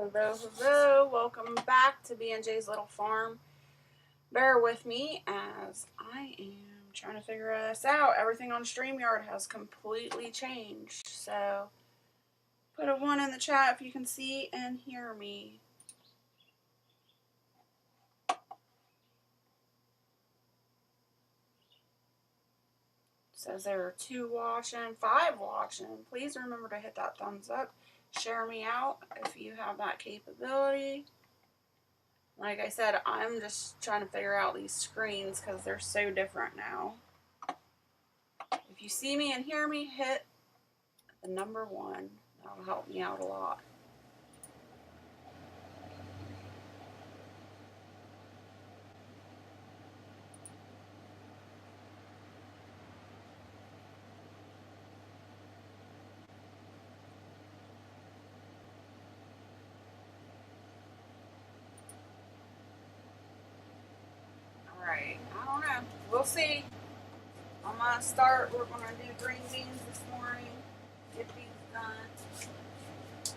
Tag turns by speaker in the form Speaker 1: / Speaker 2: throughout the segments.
Speaker 1: Hello, hello. Welcome back to B&J's Little Farm. Bear with me as I am trying to figure this out. Everything on StreamYard has completely changed. So put a 1 in the chat if you can see and hear me. Says there are 2 watching, 5 watching. Please remember to hit that thumbs up. Share me out if you have that capability. Like I said, I'm just trying to figure out these screens because they're so different now. If you see me and hear me, hit the number 1. That'll help me out a lot. Alright, I don't know. We'll see. I'm going to start. We're going to do green beans this morning. Get these done.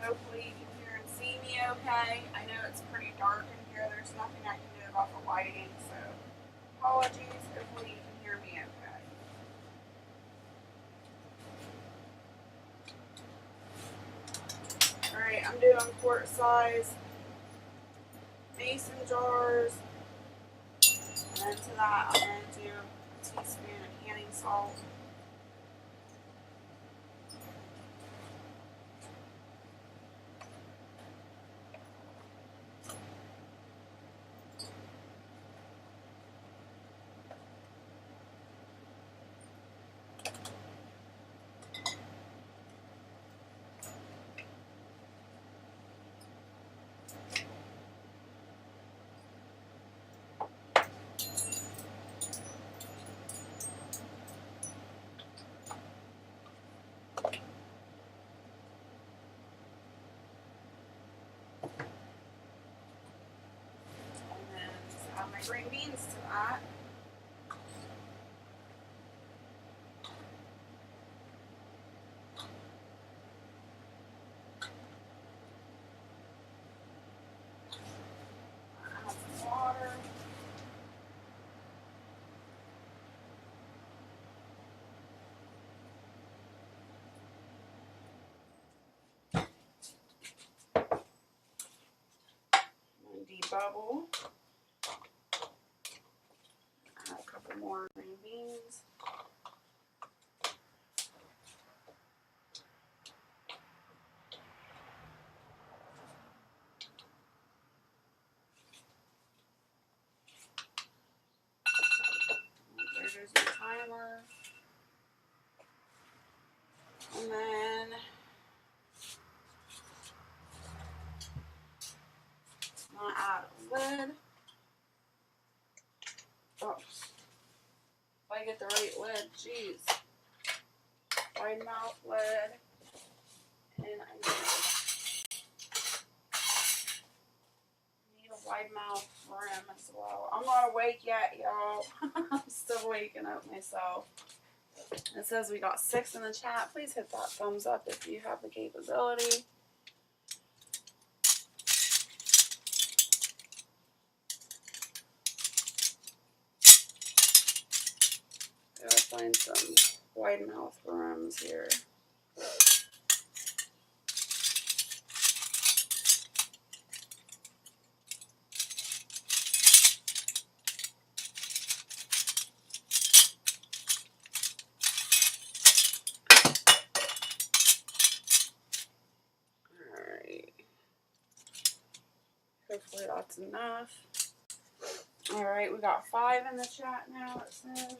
Speaker 1: Hopefully you can hear and see me okay. I know it's pretty dark in here. There's nothing I can do about the lighting, so apologies. Hopefully you can hear me okay. Alright, I'm doing quart size mason jars. And then to that, I'm going to do a teaspoon of canning salt. Add my green beans to that. Add some water. And debubble. Add a couple more green beans. There's your timer. And then I'm going to add a lid. Oh, if I get the right lid, jeez. Wide mouth lid. And I need a wide mouth rim as well. I'm not awake yet, y'all. I'm still waking up myself. It says we got 6 in the chat. Please hit that thumbs up if you have the capability. Gotta find some wide mouth rims here. Hopefully that's enough. Alright, we got 5 in the chat now, it says.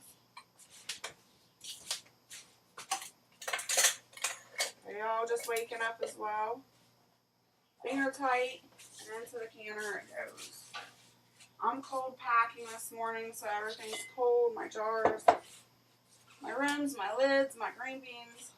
Speaker 1: Are y'all just waking up as well? Finger tight, and into the canner it goes. I'm cold packing this morning, so everything's cold. My jars, my rims, my lids, my green beans.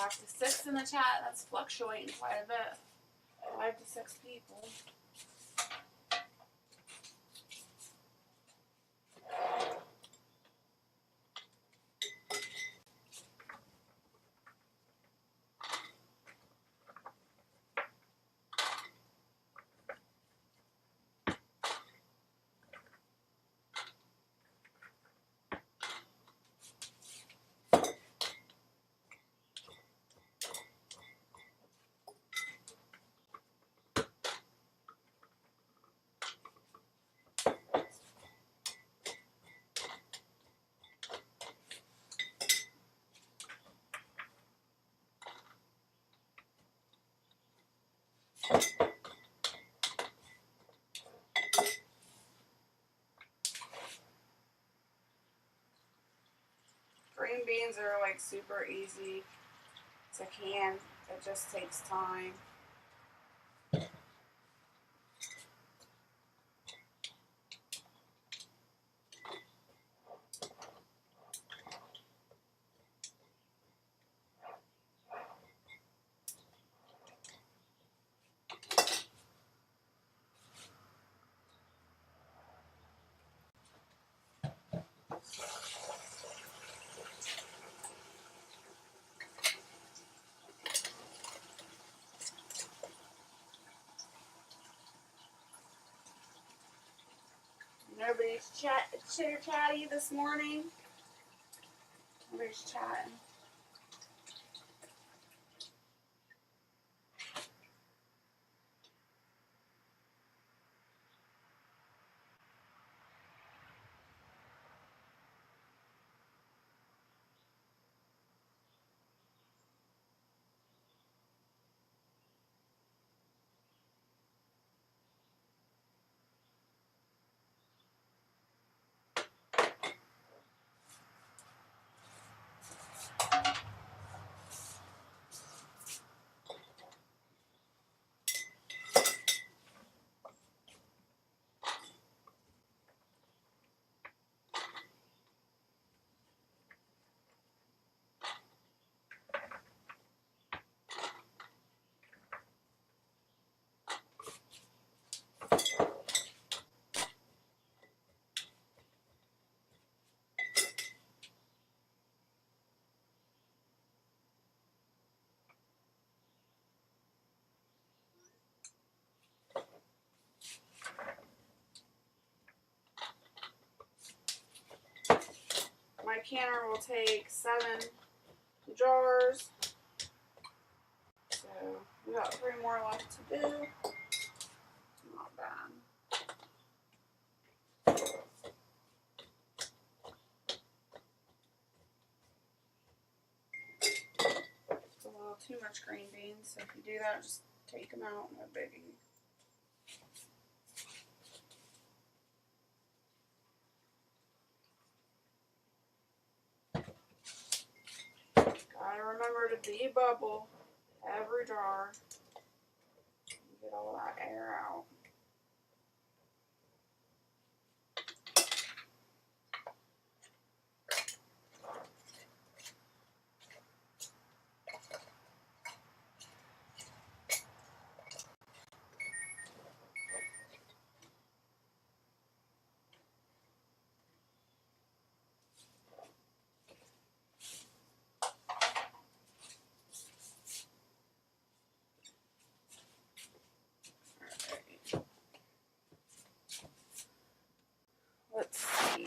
Speaker 1: 5 to 6 in the chat. That's fluctuating quite a bit. 5 to 6 people. Green beans are like super easy to can. It just takes time. Nobody's chitter chatty this morning. Nobody's chatting. My canner will take 7 jars. So we got 3 more left to do. Not bad. It's a little too much green beans, so if you do that, just take them out, no biggie. Gotta remember to debubble every jar. Get all that air out. Let's see.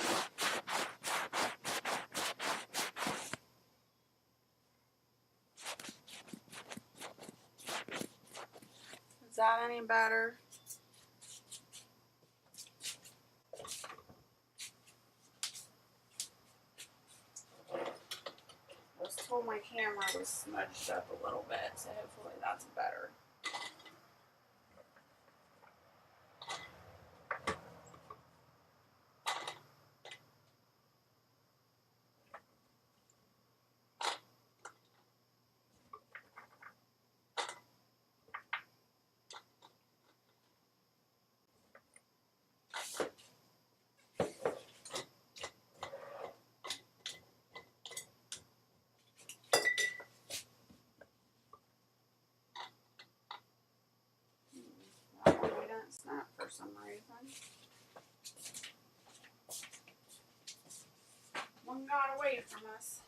Speaker 1: Is that any better? I was told my camera was smudged up a little bit, so hopefully that's better. some reason. One got away from us.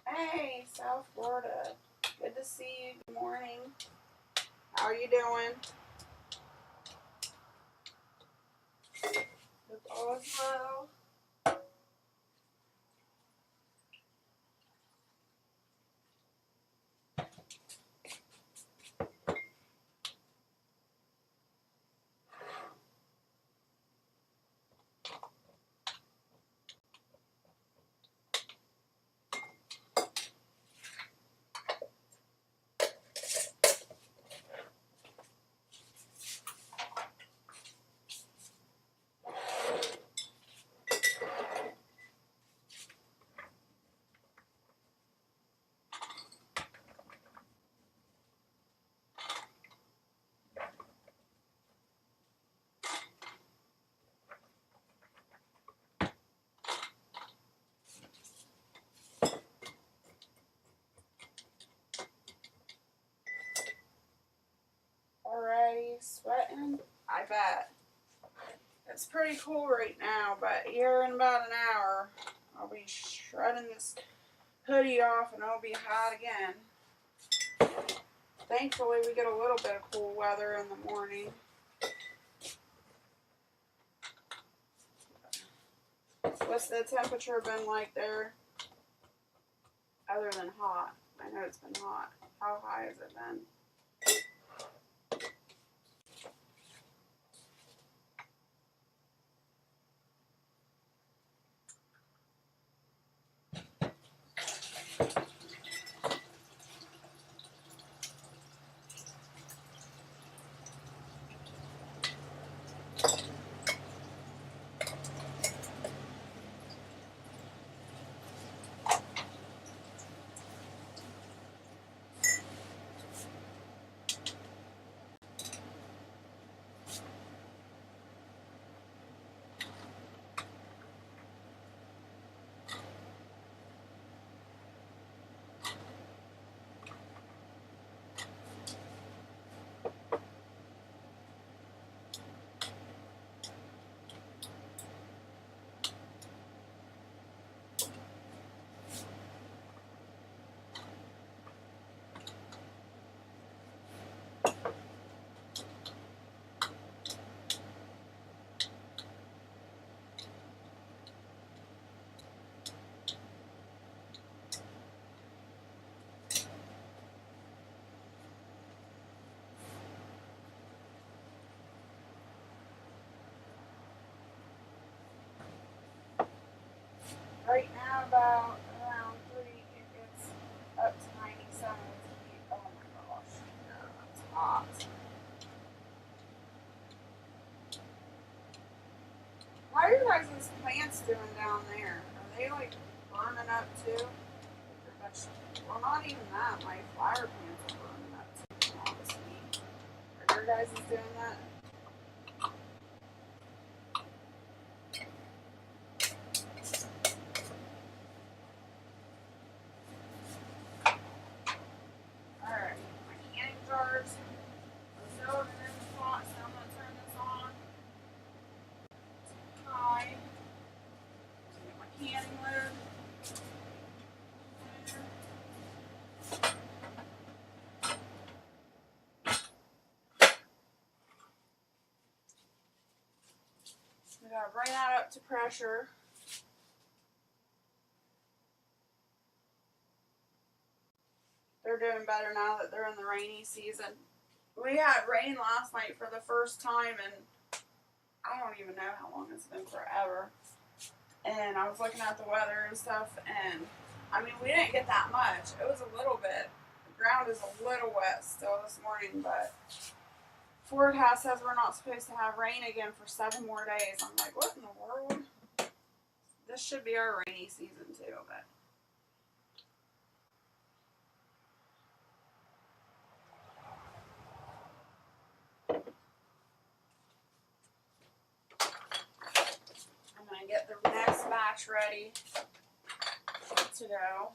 Speaker 1: Hey, South Florida. Good to see you. Good morning. How are you doing? Hope all is well. Alrighty, sweating? I bet. It's pretty cool right now, but here in about an hour, I'll be shredding this hoodie off and I'll be hot again. Thankfully, we get a little bit of cool weather in the morning. What's the temperature been like there? Other than hot. I know it's been hot. How high has it been? Right now, about around 3, it gets up to 97. Oh my gosh, that's hot. How are your guys' plants doing down there? Are they like burning up too? Well, not even that. My flower plants are burning up too, honestly. Are your guys doing that? Alright, my canning jars are filled and in the pot, so I'm going to turn this on. High. Get my canning lid. We gotta bring that up to pressure. They're doing better now that they're in the rainy season. We had rain last night for the first time, and I don't even know how long it's been, forever. And I was looking at the weather and stuff, and I mean, we didn't get that much. It was a little bit. The ground is a little wet still this morning, but forecast says we're not supposed to have rain again for 7 more days. I'm like, what in the world? This should be our rainy season too, but. I'm gonna get the next batch ready. to go.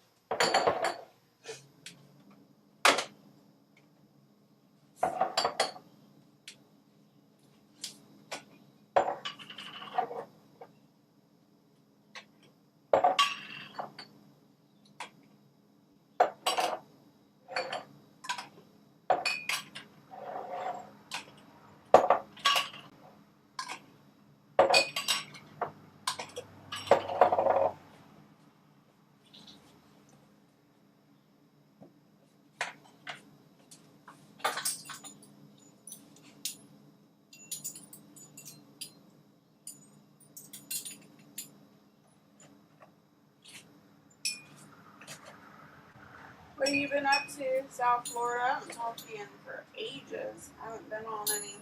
Speaker 1: What have you been up to, South Florida? I haven't talked to you for ages. I haven't been on any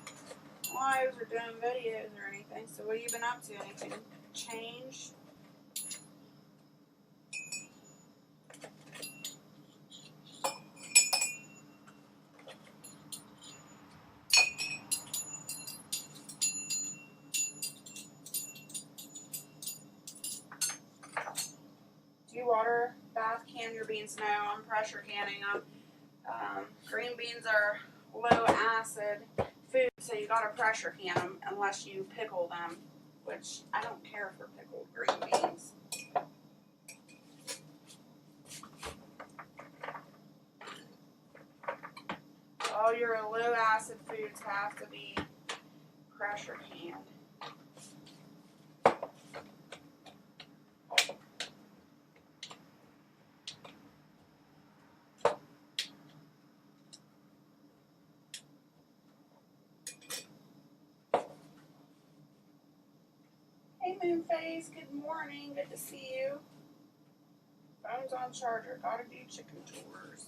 Speaker 1: lives or doing videos or anything. So what have you been up to? Anything changed? Do you water, bath, can your beans? No, I'm pressure canning them. Green beans are low acid food, so you gotta pressure can them unless you pickle them, which I don't care for pickled green beans. All your low acid foods have to be pressure canned. Hey Moonface, good morning, good to see you. Phone's on charger, gotta do chicken chores.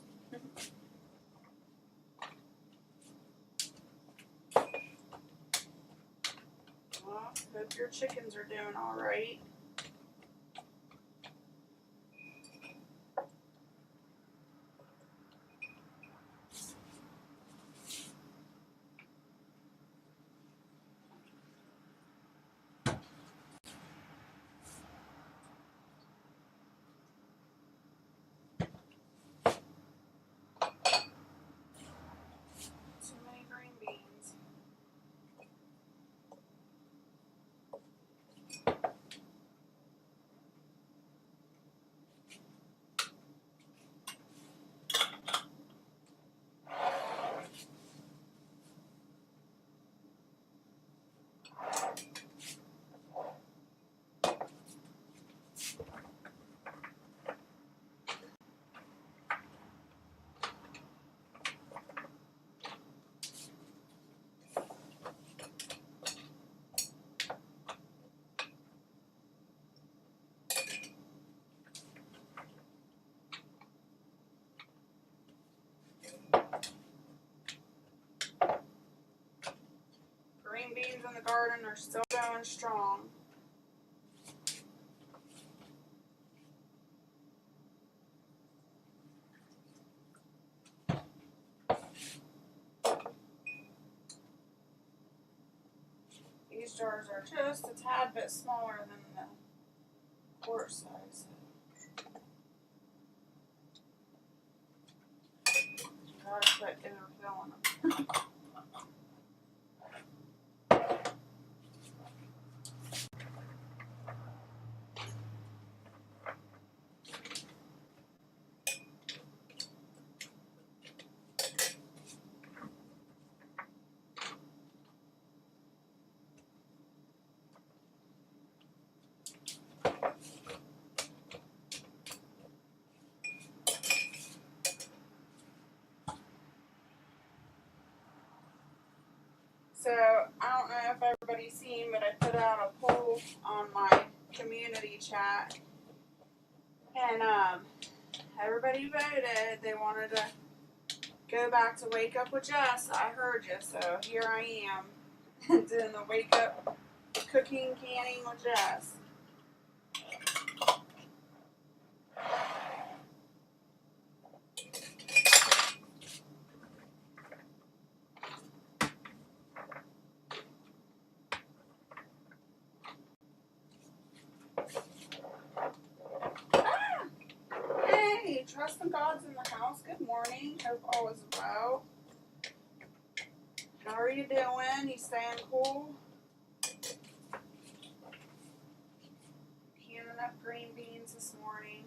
Speaker 1: Well, hope your chickens are doing alright. Too many green beans. Green beans in the garden are still going strong. These jars are just a tad bit smaller than the quart size. Gotta quit overfilling them. So, I don't know if everybody's seen, but I put out a poll on my community chat. And everybody voted. They wanted to go back to Wake Up with Jess. I heard you, so here I am doing the Wake Up cooking, canning with Jess. Trust and God's in the house. Good morning. Hope all is well. How are you doing? You staying cool? Canning up green beans this morning.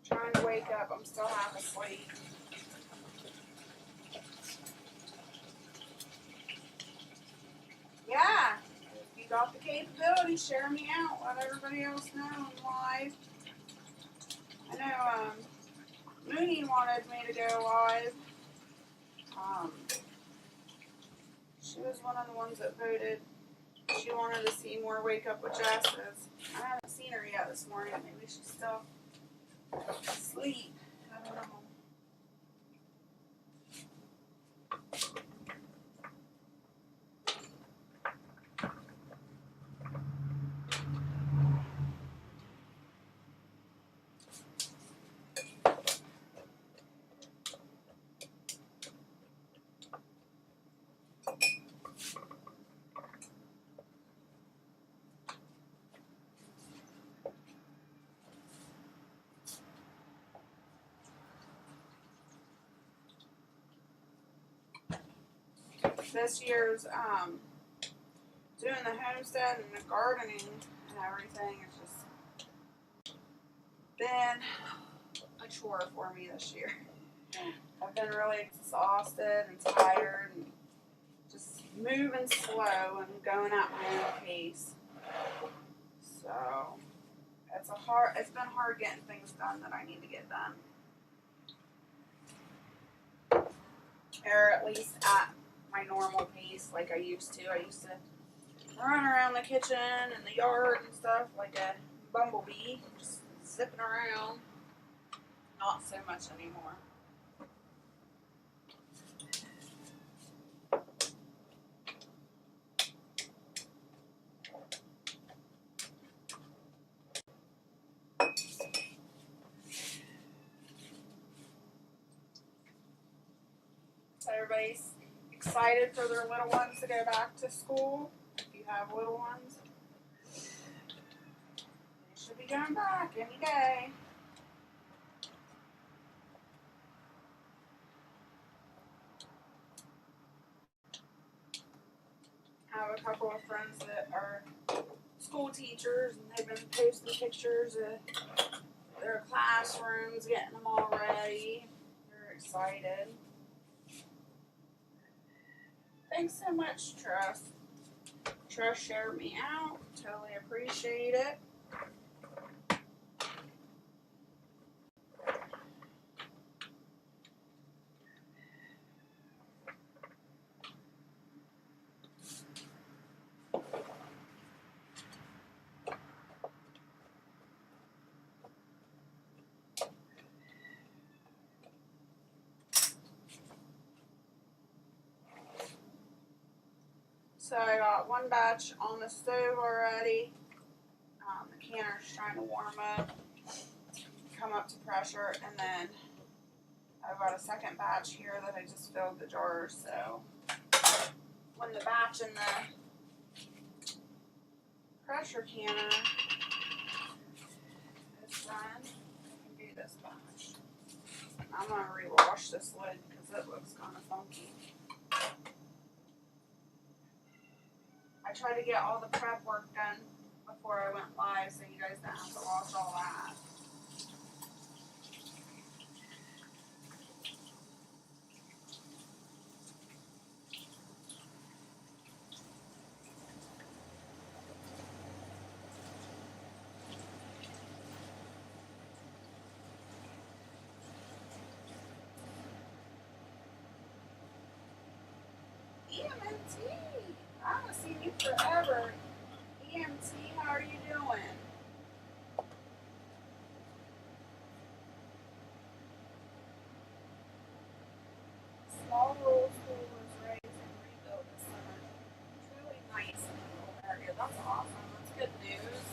Speaker 1: Trying to wake up. I'm still half asleep. Yeah. If you got the capability, share me out. Let everybody else know I'm live. I know Mooney wanted me to go live. She was one of the ones that voted. She wanted to see more Wake Up with Jess's. I haven't seen her yet this morning. Maybe she's still asleep. I don't know. This year's doing the homestead and the gardening and everything has just been a chore for me this year. I've been really exhausted and tired and just moving slow and going at my own pace. So it's been hard getting things done that I need to get done. Or at least at my normal pace like I used to. I used to run around the kitchen and the yard and stuff like a bumblebee, just zipping around. Not so much anymore. So everybody's excited for their little ones to go back to school. If you have little ones, they should be going back any day. I have a couple of friends that are school teachers and they've been posting pictures of their classrooms, getting them all ready. They're excited. Thanks so much, Trust. Trust shared me out. Totally appreciate it. So I got one batch on the stove already. The canner's trying to warm up, come up to pressure, and then I've got a second batch here that I just filled the jars. So when the batch in the pressure canner is done, I can do this batch. I'm gonna rewash this lid because it looks kind of funky. I tried to get all the prep work done before I went live so you guys don't have to watch all that. EMT, I haven't seen you forever. EMT, how are you doing? Small rural school was raised and rebuilt this summer. It's really nice in the rural area. That's awesome. That's good news.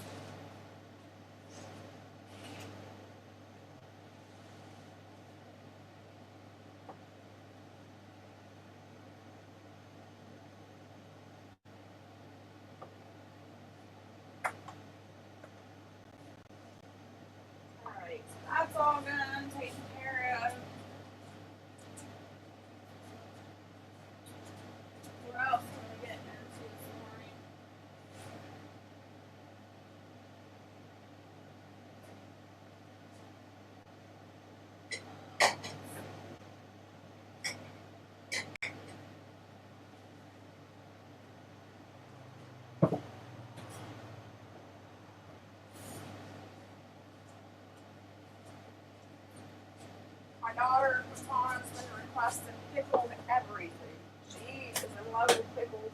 Speaker 1: My daughter, Katana's been requesting pickled everything. She is in love with pickled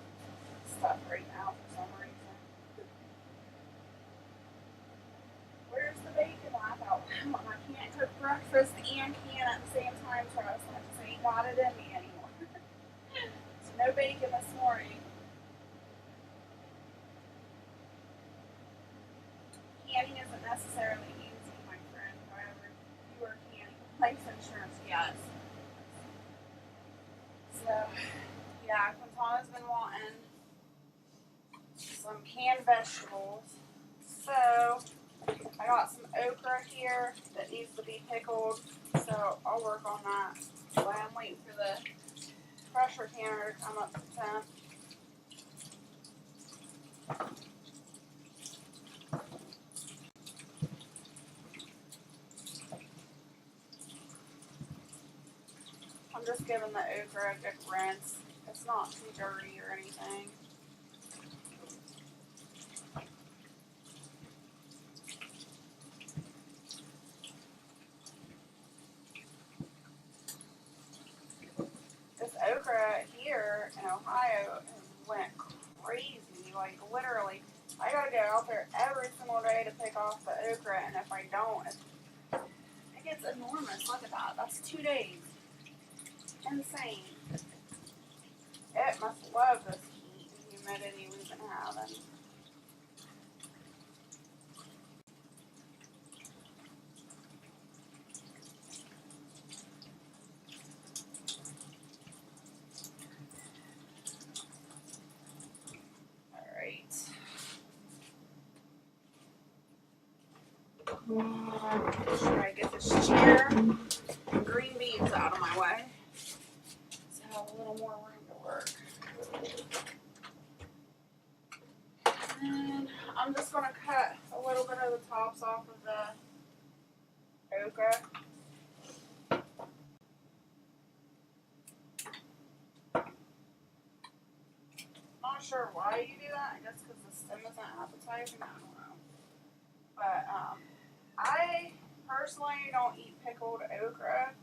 Speaker 1: stuff right now for some reason. Where's the bacon I thought? I can't cook breakfast and can at the same time, Trust. I just ain't got it in me anymore. So no bacon this morning. Canning isn't necessarily easy, my friend. However, you are canning life insurance, yes. So, yeah, Quintana's been wanting some canned vegetables. So, I got some okra here that needs to be pickled. So, I'll work on that while I'm waiting for the pressure canner to come up to temp. I'm just giving the okra a good rinse. It's not too dirty or anything. This okra here in Ohio went crazy. Like literally, I gotta go out there every single day to pick off the okra, and if I don't, it gets enormous. Look at that. That's 2 days. Insane. It must love this heat and humidity we've been having. Alright. Should I get this chair and green beans out of my way? So I have a little more room to work. And I'm just going to cut a little bit of the tops off of the okra. Not sure why you do that. I guess because the stem isn't appetizing. I don't know. But I personally don't eat pickled okra.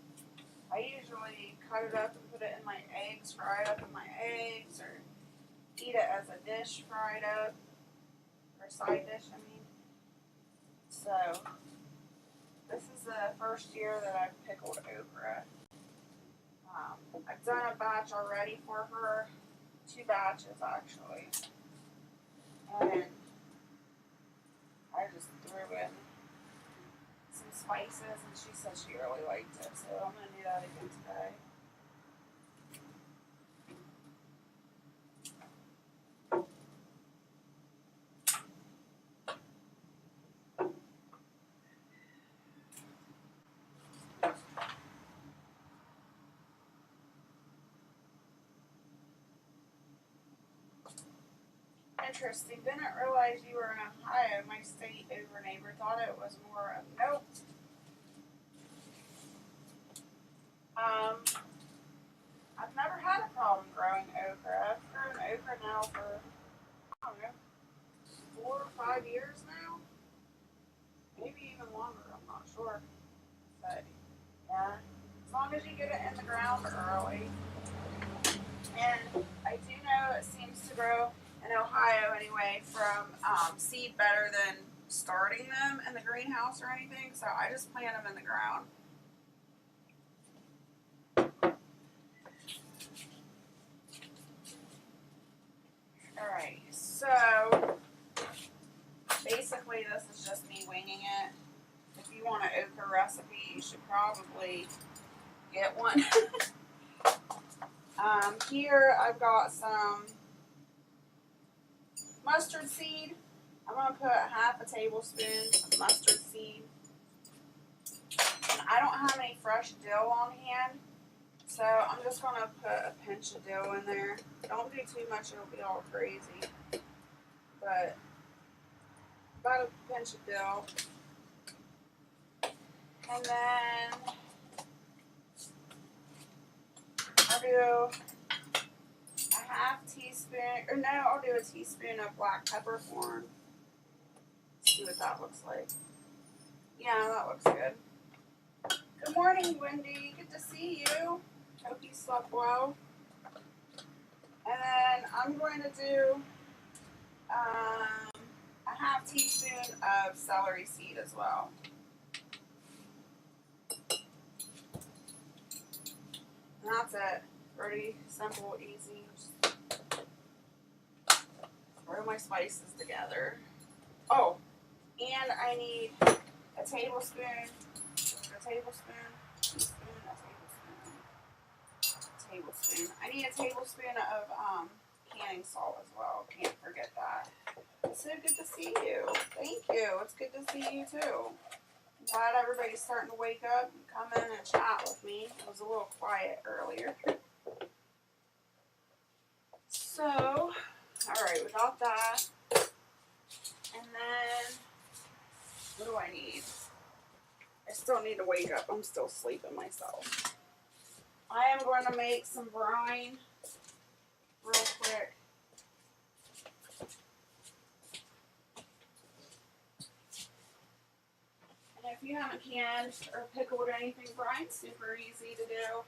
Speaker 1: I usually cut it up and put it in my eggs, fry it up in my eggs, or eat it as a dish fried up, or side dish, I mean. So, this is the first year that I've pickled okra. I've done a batch already for her, 2 batches actually. And I just threw in some spices, and she said she really liked it, so I'm going to do that again today. Interesting. Didn't realize you were in Ohio. My state over neighbor thought it was more of nope. I've never had a problem growing okra. I've grown okra now for, I don't know, 4 or 5 years now. Maybe even longer, I'm not sure. But, yeah, as long as you get it in the ground early. And I do know it seems to grow, in Ohio anyway, from seed better than starting them in the greenhouse or anything. So I just plant them in the ground. Alright, so basically this is just me winging it. If you want an okra recipe, you should probably get one. Here I've got some mustard seed. I'm going to put half a tablespoon of mustard seed. And I don't have any fresh dill on hand, so I'm just going to put a pinch of dill in there. Don't do too much, it'll be all crazy. But about a pinch of dill. And then I'll do a half teaspoon, or no, I'll do a teaspoon of black peppercorn. See what that looks like. Yeah, that looks good. Good morning, Wendy. Good to see you. Hope you slept well. And then I'm going to do a half teaspoon of celery seed as well. And that's it. Pretty simple, easy. Just throw my spices together. Oh, and I need a tablespoon, tablespoon. I need a tablespoon of canning salt as well. Can't forget that. It's so good to see you. Thank you. It's good to see you too. I'm glad everybody's starting to wake up and come in and chat with me. It was a little quiet earlier. So, alright, we got that. And then, what do I need? I still need to wake up. I'm still sleeping myself. I am going to make some brine real quick. And if you haven't canned or pickled anything, brine's super easy to do.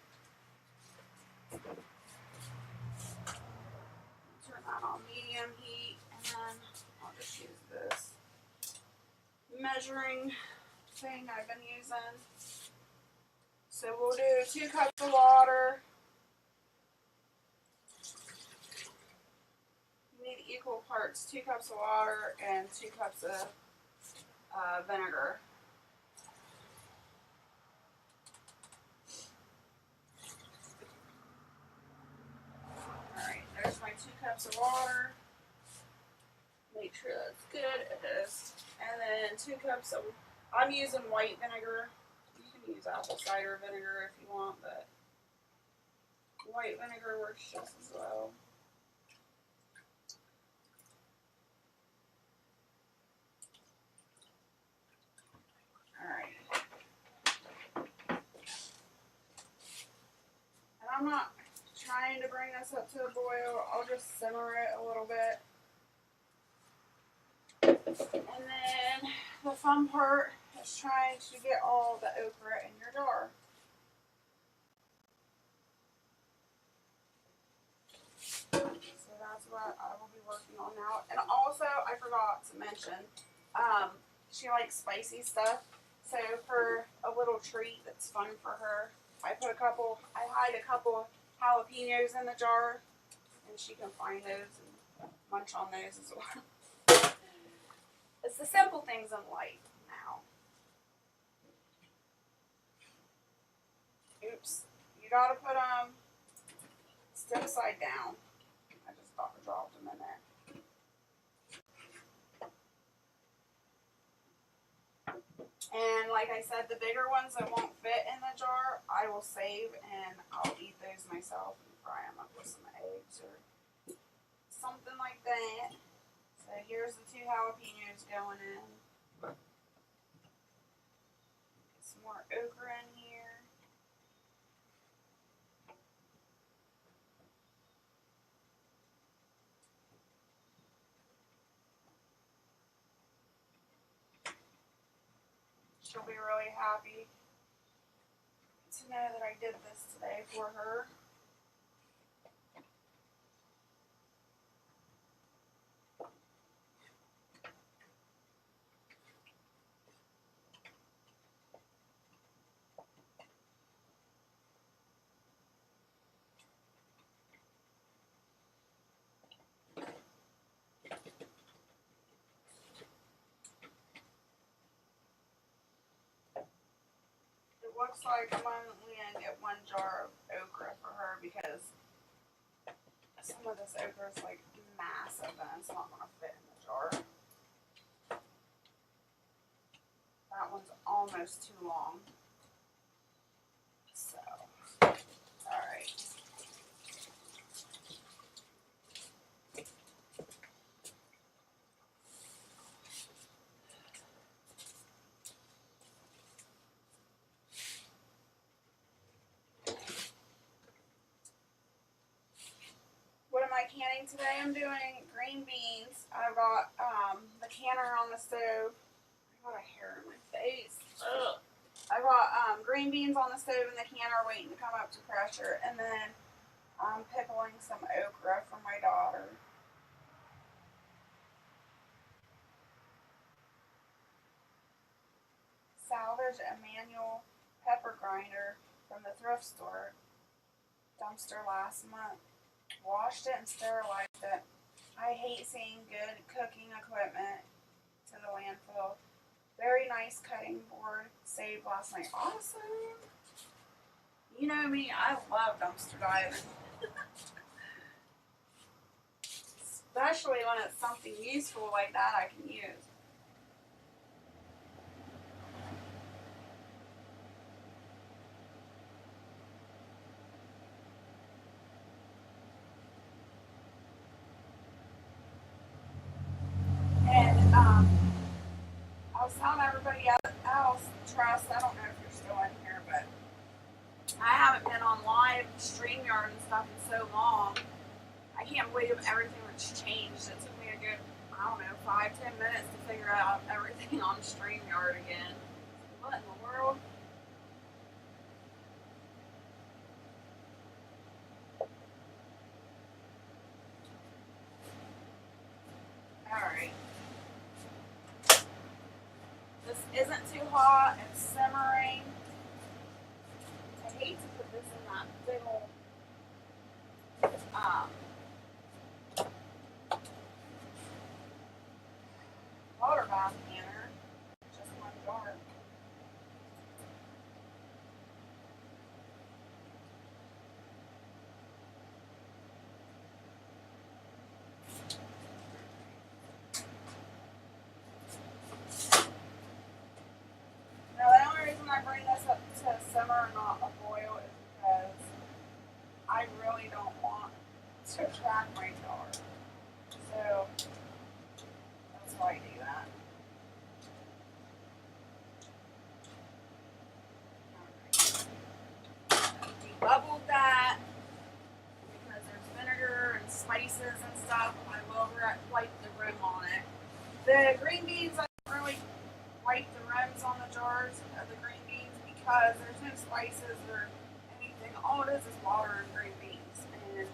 Speaker 1: Turn that on medium heat, and then I'll just use this measuring thing I've been using. So we'll do 2 cups of water. You need equal parts, 2 cups of water and 2 cups of vinegar. Alright, there's my 2 cups of water. Make sure that's good, it is. And then 2 cups of, I'm using white vinegar. You can use apple cider vinegar if you want, but white vinegar works just as well. Alright. And I'm not trying to bring this up to a boil. I'll just simmer it a little bit. And then the fun part is trying to get all the okra in your jar. So that's what I will be working on now. And also, I forgot to mention, she likes spicy stuff. So for a little treat that's fun for her, I hide a couple jalapenos in the jar, and she can find those and munch on those as well. It's the simple things in life now. Oops. You gotta put stick side down. I just dropped them in there. And like I said, the bigger ones that won't fit in the jar, I will save and I'll eat those myself and fry them up with some eggs or something like that. So here's the 2 jalapenos going in. Get some more okra in here. She'll be really happy to know that I did this today for her. Looks like I'm only going to get 1 jar of okra for her because some of this okra is like massive and it's not going to fit in the jar. That one's almost too long. So, alright. What am I canning today? I'm doing green beans. I've got the canner on the stove. I got a hair in my face. Ugh. I got green beans on the stove in the canner waiting to come up to pressure, and then I'm pickling some okra for my daughter. Salvaged a manual pepper grinder from the thrift store dumpster last month. Washed it and sterilized it. I hate seeing good cooking equipment to the landfill. Very nice cutting board saved last night. Awesome. You know me, I love dumpster diving. Especially when it's something useful like that I can use. And I was telling everybody else, trust, I don't know if you're still in here, but I haven't been on live StreamYard and stuff in so long. I can't believe everything that's changed. It took me a good, I don't know, 5-10 minutes to figure out everything on StreamYard again. What in the world? Alright. This isn't too hot. It's simmering. I hate to put this in that big old water bath canner. Just one jar. Now the only reason I bring this up to simmer and not a boil is because I really don't want to crack my jar. So that's why I do that. Debubbled that because there's vinegar and spices and stuff. I will wipe the rim on it. The green beans, I don't really wipe the rims on the jars of the green beans because there's no spices or anything. All it is water and green beans. And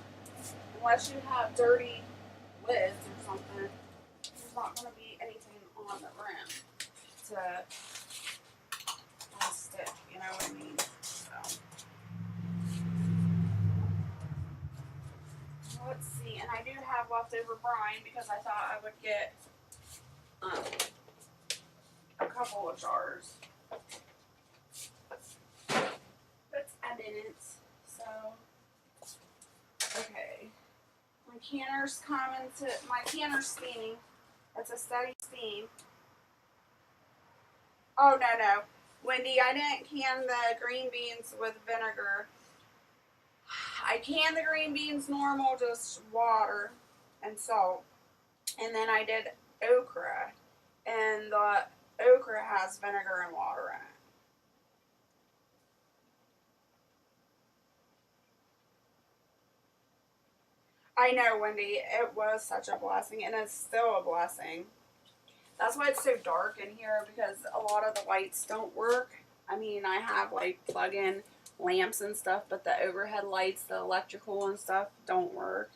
Speaker 1: unless you have dirty lids or something, there's not going to be anything on the rim to stick, you know what I mean? So let's see, and I do have leftover brine because I thought I would get a couple of jars, but I didn't. So okay, my canner's coming to my canner's steaming. It's a steady steam. Oh no, Wendy, I didn't can the green beans with vinegar. I canned the green beans normal, just water and salt. And then I did okra. And the okra has vinegar and water in it. I know, Wendy, it was such a blessing, and it's still a blessing. That's why it's so dark in here, because a lot of the lights don't work. I mean, I have like plug-in lamps and stuff, but the overhead lights, the electrical and stuff don't work.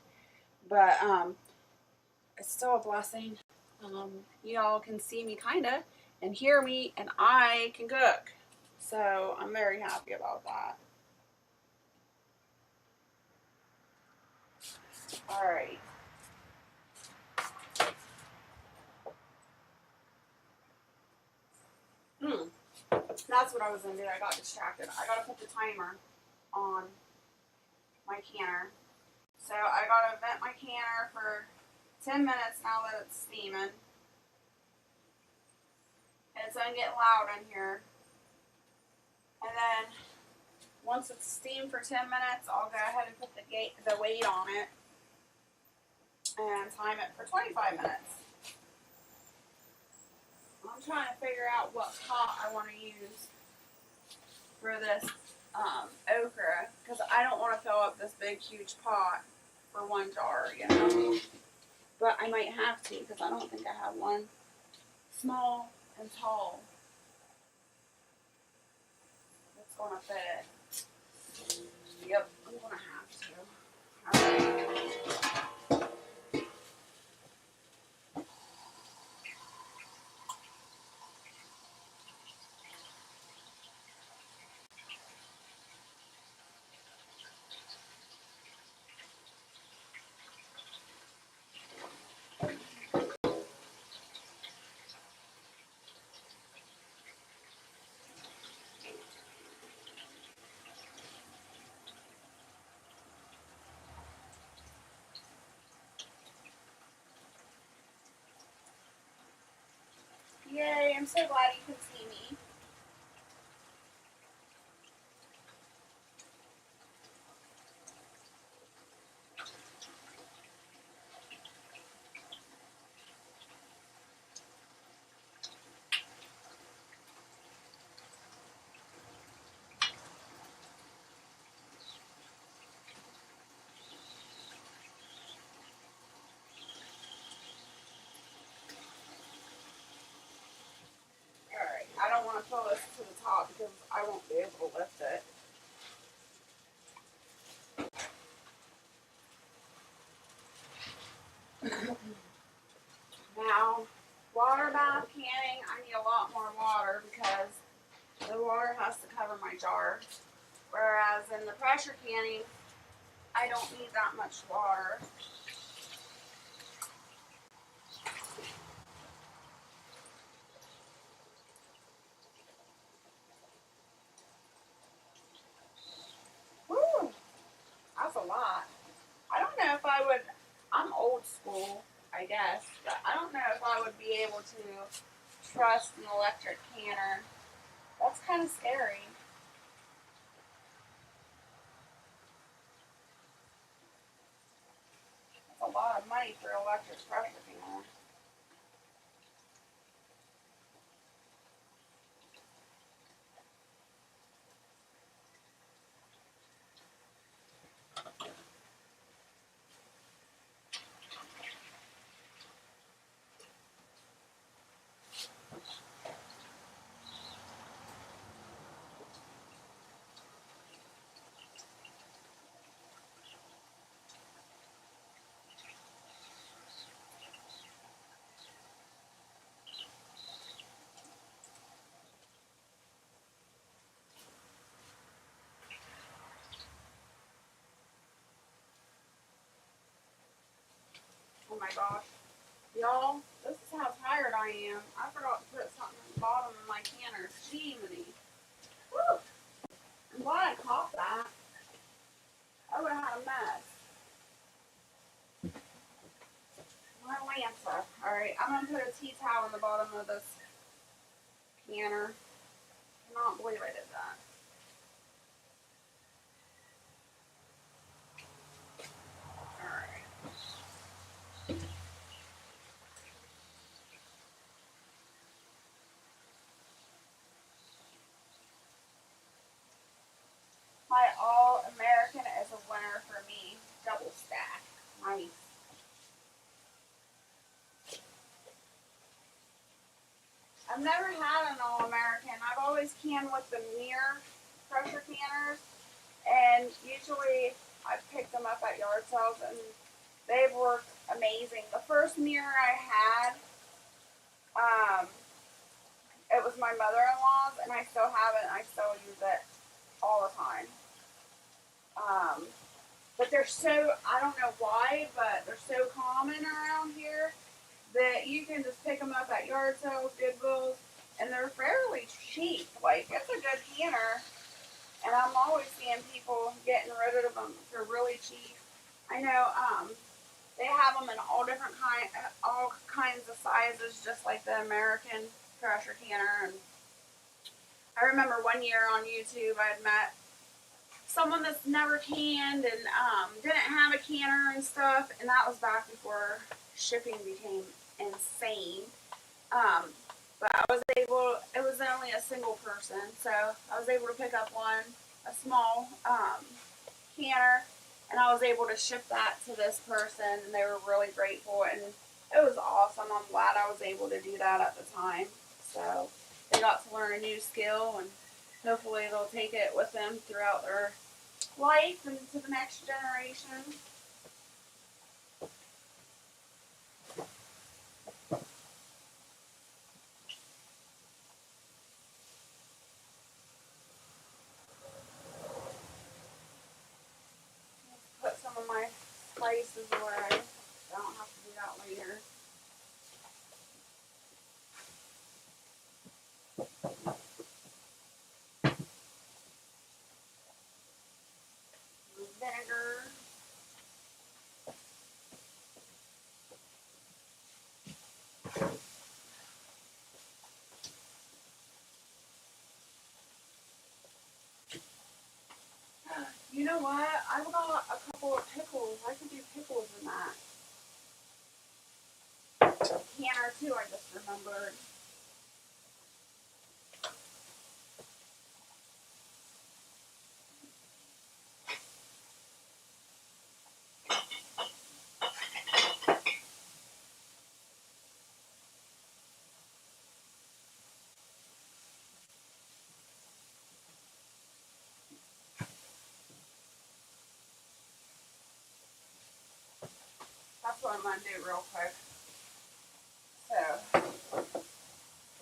Speaker 1: But it's still a blessing. Y'all can see me kinda and hear me, and I can cook. So I'm very happy about that. Alright. That's what I was gonna do. I got distracted. I gotta put the timer on my canner. So I gotta vent my canner for 10 minutes now that it's steaming. And it's gonna get loud in here. And then once it's steamed for 10 minutes, I'll go ahead and put the weight on it and time it for 25 minutes. I'm trying to figure out what pot I want to use for this okra, because I don't want to fill up this big huge pot for one jar, you know. But I might have to, because I don't think I have one small and tall. gonna fit. Yep, I'm gonna have to. Alright. Yay, I'm so glad you can see me. Alright, I don't want to fill this to the top because I won't be able to lift it. Now, water bath canning, I need a lot more water because the water has to cover my jar. Whereas in the pressure canning, I don't need that much water. Woo! That's a lot. I don't know if I would, I'm old school, I guess, but I don't know if I would be able to trust an electric canner. That's kind of scary. That's a lot of money for an electric pressure canner. Oh my gosh. Y'all, this is how tired I am. I forgot to put something at the bottom of my canner. Jiminy. Woo! I'm glad I caught that. I would have had a mess. My Lancer. Alright, I'm going to put a tea towel in the bottom of this canner. I cannot believe I did that. Alright. My All-American is a winner for me. Double stack. Nice. I've never had an All-American. I've always canned with the mirror pressure canners. And usually I've picked them up at yard sales and they've worked amazing. The first mirror I had, it was my mother-in-law's and I still have it and I still use it all the time. But they're so, I don't know why, but they're so common around here that you can just pick them up at yard sales, Goodwills, and they're fairly cheap. Like, it's a good canner, and I'm always seeing people getting rid of them for really cheap. I know they have them in all kinds of sizes, just like the American pressure canner. And I remember one year on YouTube I had met someone that's never canned and didn't have a canner and stuff, and that was back before shipping became insane. But I was able, it was only a single person, so I was able to pick up a small canner, and I was able to ship that to this person, and they were really grateful, and it was awesome. I'm glad I was able to do that at the time. So they got to learn a new skill, and Hopefully they'll take it with them throughout their life and to the next generation. Put some of my spices away. I don't have to do that later. Vinegar. You know what? I've got a couple of pickles. I could do pickles in that. A can or two, I just remembered. That's what I'm going to do real quick. So, I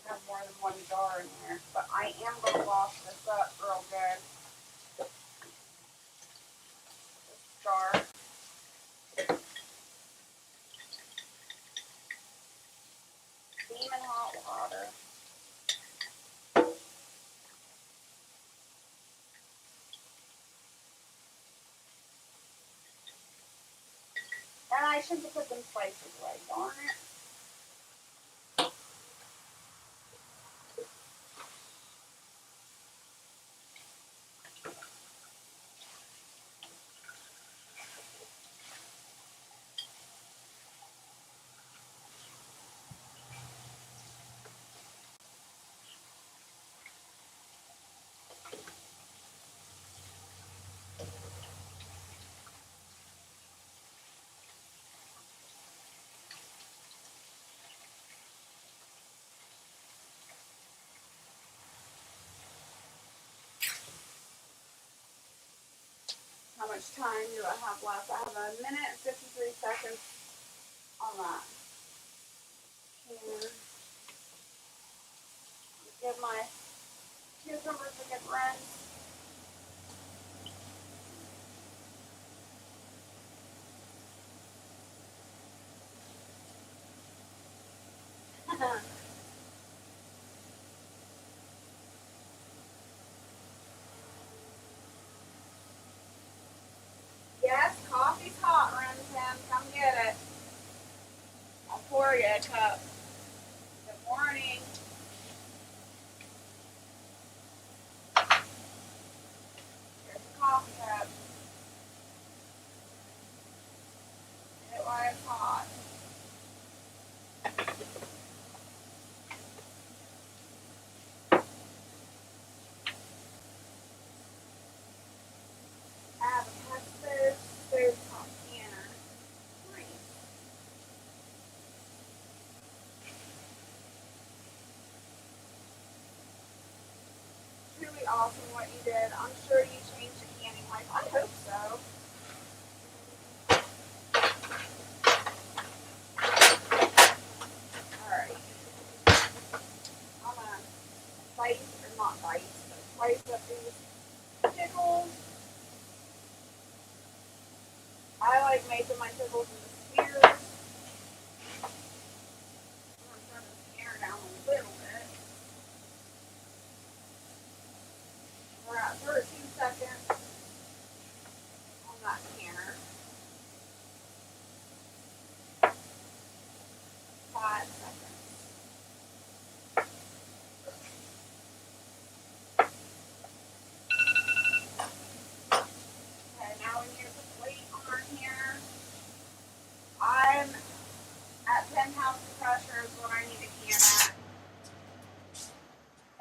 Speaker 1: have more than one jar in there. But I am going to wash this up real good. This jar. Steaming hot water. And I shouldn't have put them spices away, darn it. How much time do I have left? I have 1 minute and 53 seconds on that. Here. Give my cucumbers a good rinse. Yes, coffee's hot, Remington. Come get it. I'll pour you a cup. Good morning. Here's a coffee cup. Get it while it's hot. I have a pesto stovetop canner. Nice. Really awesome what you did. I'm sure you changed the canning life. I hope so. Alright. I'm gonna slice, or not dice, but slice up these pickles. I like making my pickles into spears. I'm gonna turn the canner down a little bit. We're at 13 seconds on that canner. 5 seconds. Okay, now we need to put the weight on our canner. I'm at 10 pounds of pressure is what I need to can at.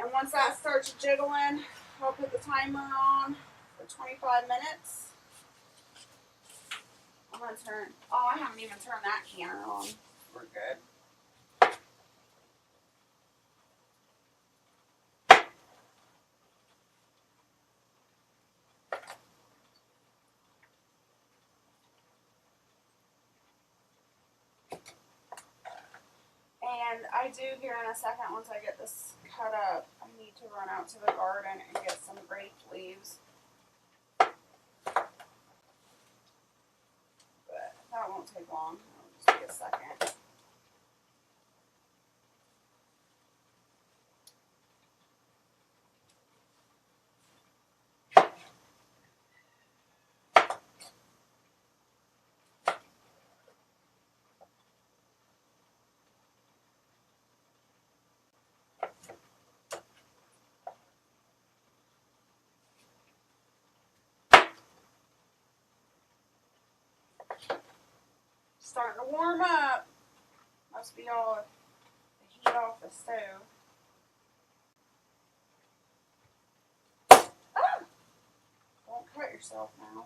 Speaker 1: And once that starts jiggling, I'll put the timer on for 25 minutes. I'm gonna turn, oh, I haven't even turned that canner on. We're good. And I do here in a second, once I get this cut up, I need to run out to the garden and get some grape leaves. But that won't take long. It'll just be a second. Starting to warm up. Must be all the heat off the stove. Ah! Don't cut yourself now.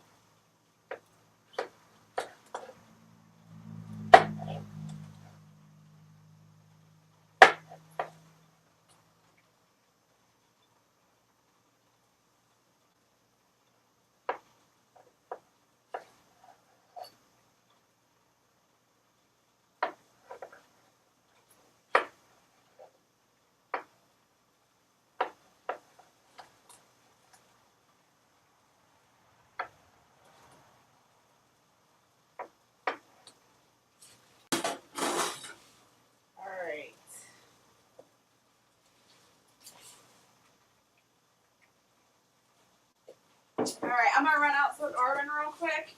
Speaker 1: Alright, I'm going to run out to the garden real quick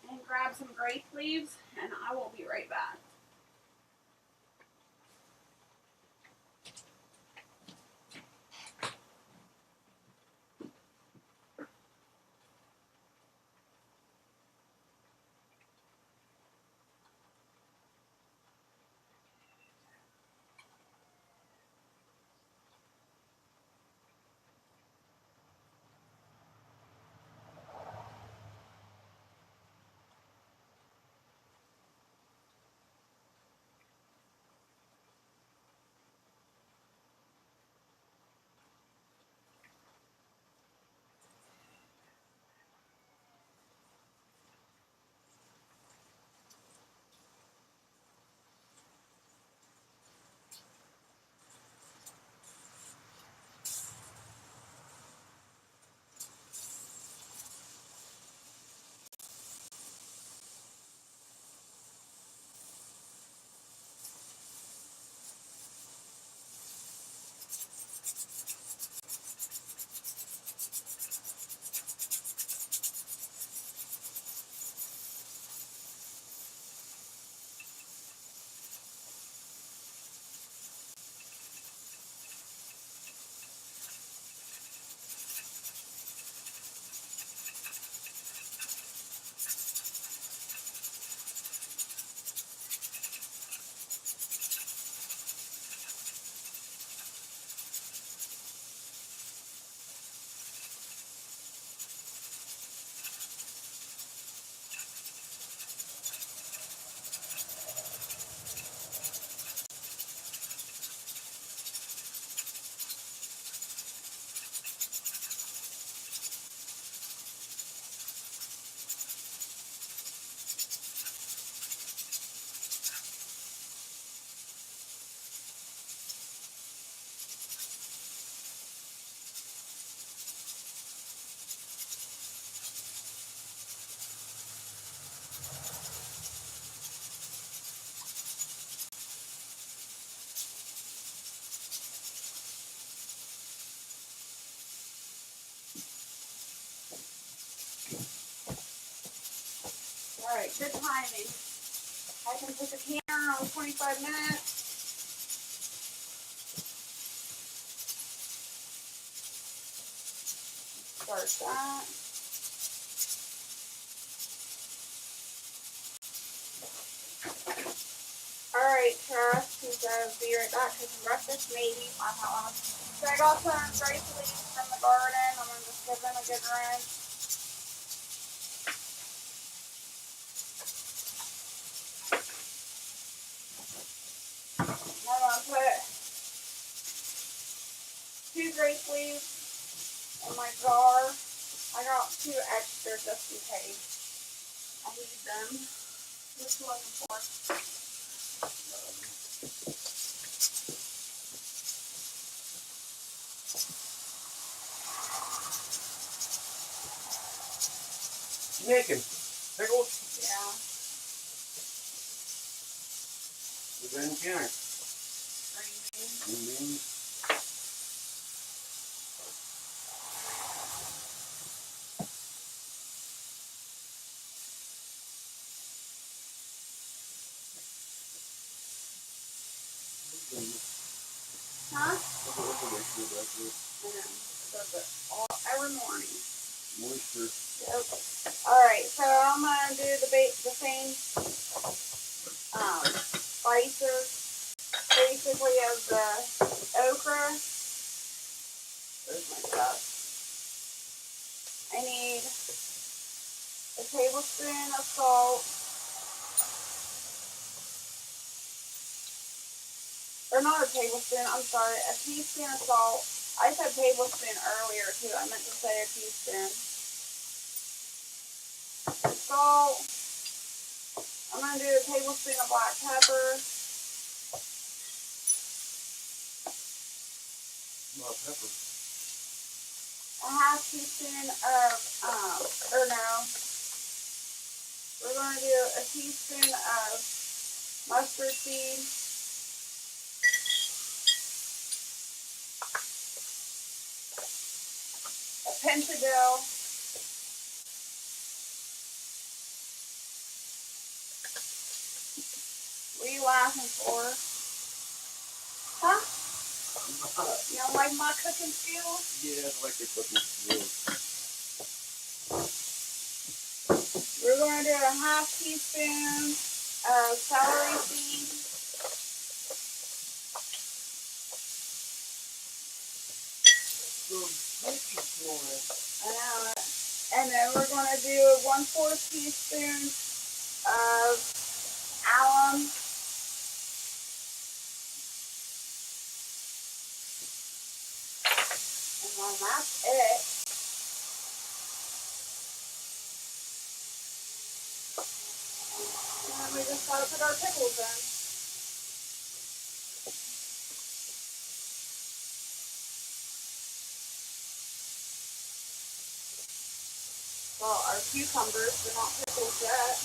Speaker 1: and grab some grape leaves, and I will be right back. Alright, good timing. I can put the canner on 25 minutes. Start that. Alright, Tara, since I'll be right back for some breakfast, maybe. I'm not on. So I got some grape leaves from the garden. I'm going to just give them a good rinse. I'm going to put 2 grape leaves in my jar. I got 2 extra just in case I need them. Just looking for.
Speaker 2: Making pickles?
Speaker 1: Yeah.
Speaker 2: What's in counter?
Speaker 1: Green beans.
Speaker 2: Green beans.
Speaker 1: Huh?
Speaker 2: That's what we're making breakfast.
Speaker 1: I know. Does it every morning.
Speaker 2: Moisture.
Speaker 1: Yep. Alright, so I'm gonna do the same spices basically as the okra. There's my stuff. I need a tablespoon of salt. Or not a tablespoon, I'm sorry, a teaspoon of salt. I said tablespoon earlier too, I meant to say a teaspoon. Salt. I'm going to do a tablespoon of black pepper.
Speaker 2: Black pepper.
Speaker 1: A half teaspoon of, or no, we're going to do a teaspoon of mustard seed. A pinch of dill. What are you laughing for? Huh? You don't like my cooking skills?
Speaker 2: Yeah, I like your cooking skills.
Speaker 1: We're going to do a half teaspoon of celery seed. I know it. And then we're going to do 1/4 teaspoon of alum. And then that's it. And then we just got to put our pickles in. Well, our cucumbers, they're not pickled yet.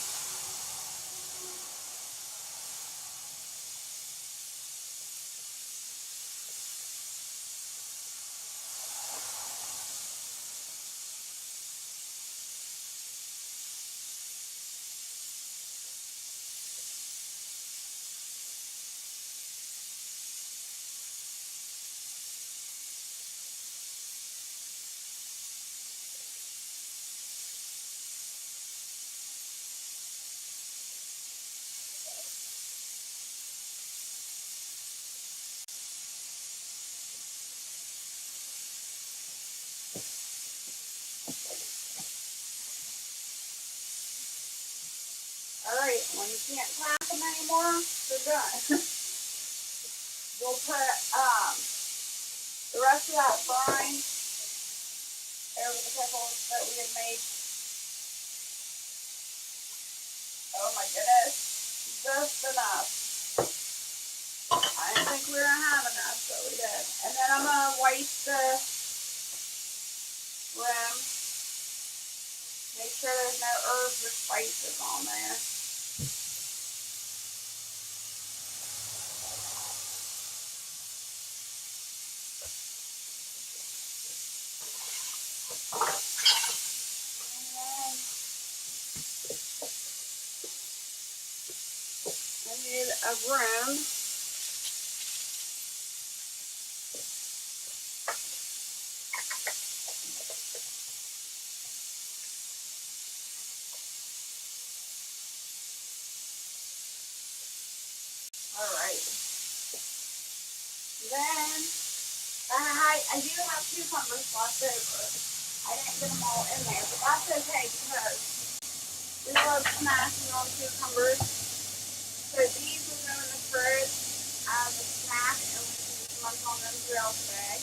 Speaker 1: Alright, when you can't pack them anymore, they're done. We'll put the rest of that brine over the pickles that we had made. Oh my goodness, just enough. I didn't think we were going to have enough, but we did. And then I'm going to wipe the rim. Make sure there's no herbs or spices on there. I need a rim. Alright. Then, I do have cucumbers left over. I didn't get them all in there, but that's okay because we love snacking on cucumbers. So these will go in the fridge as a snack and we can just munch on them throughout the day.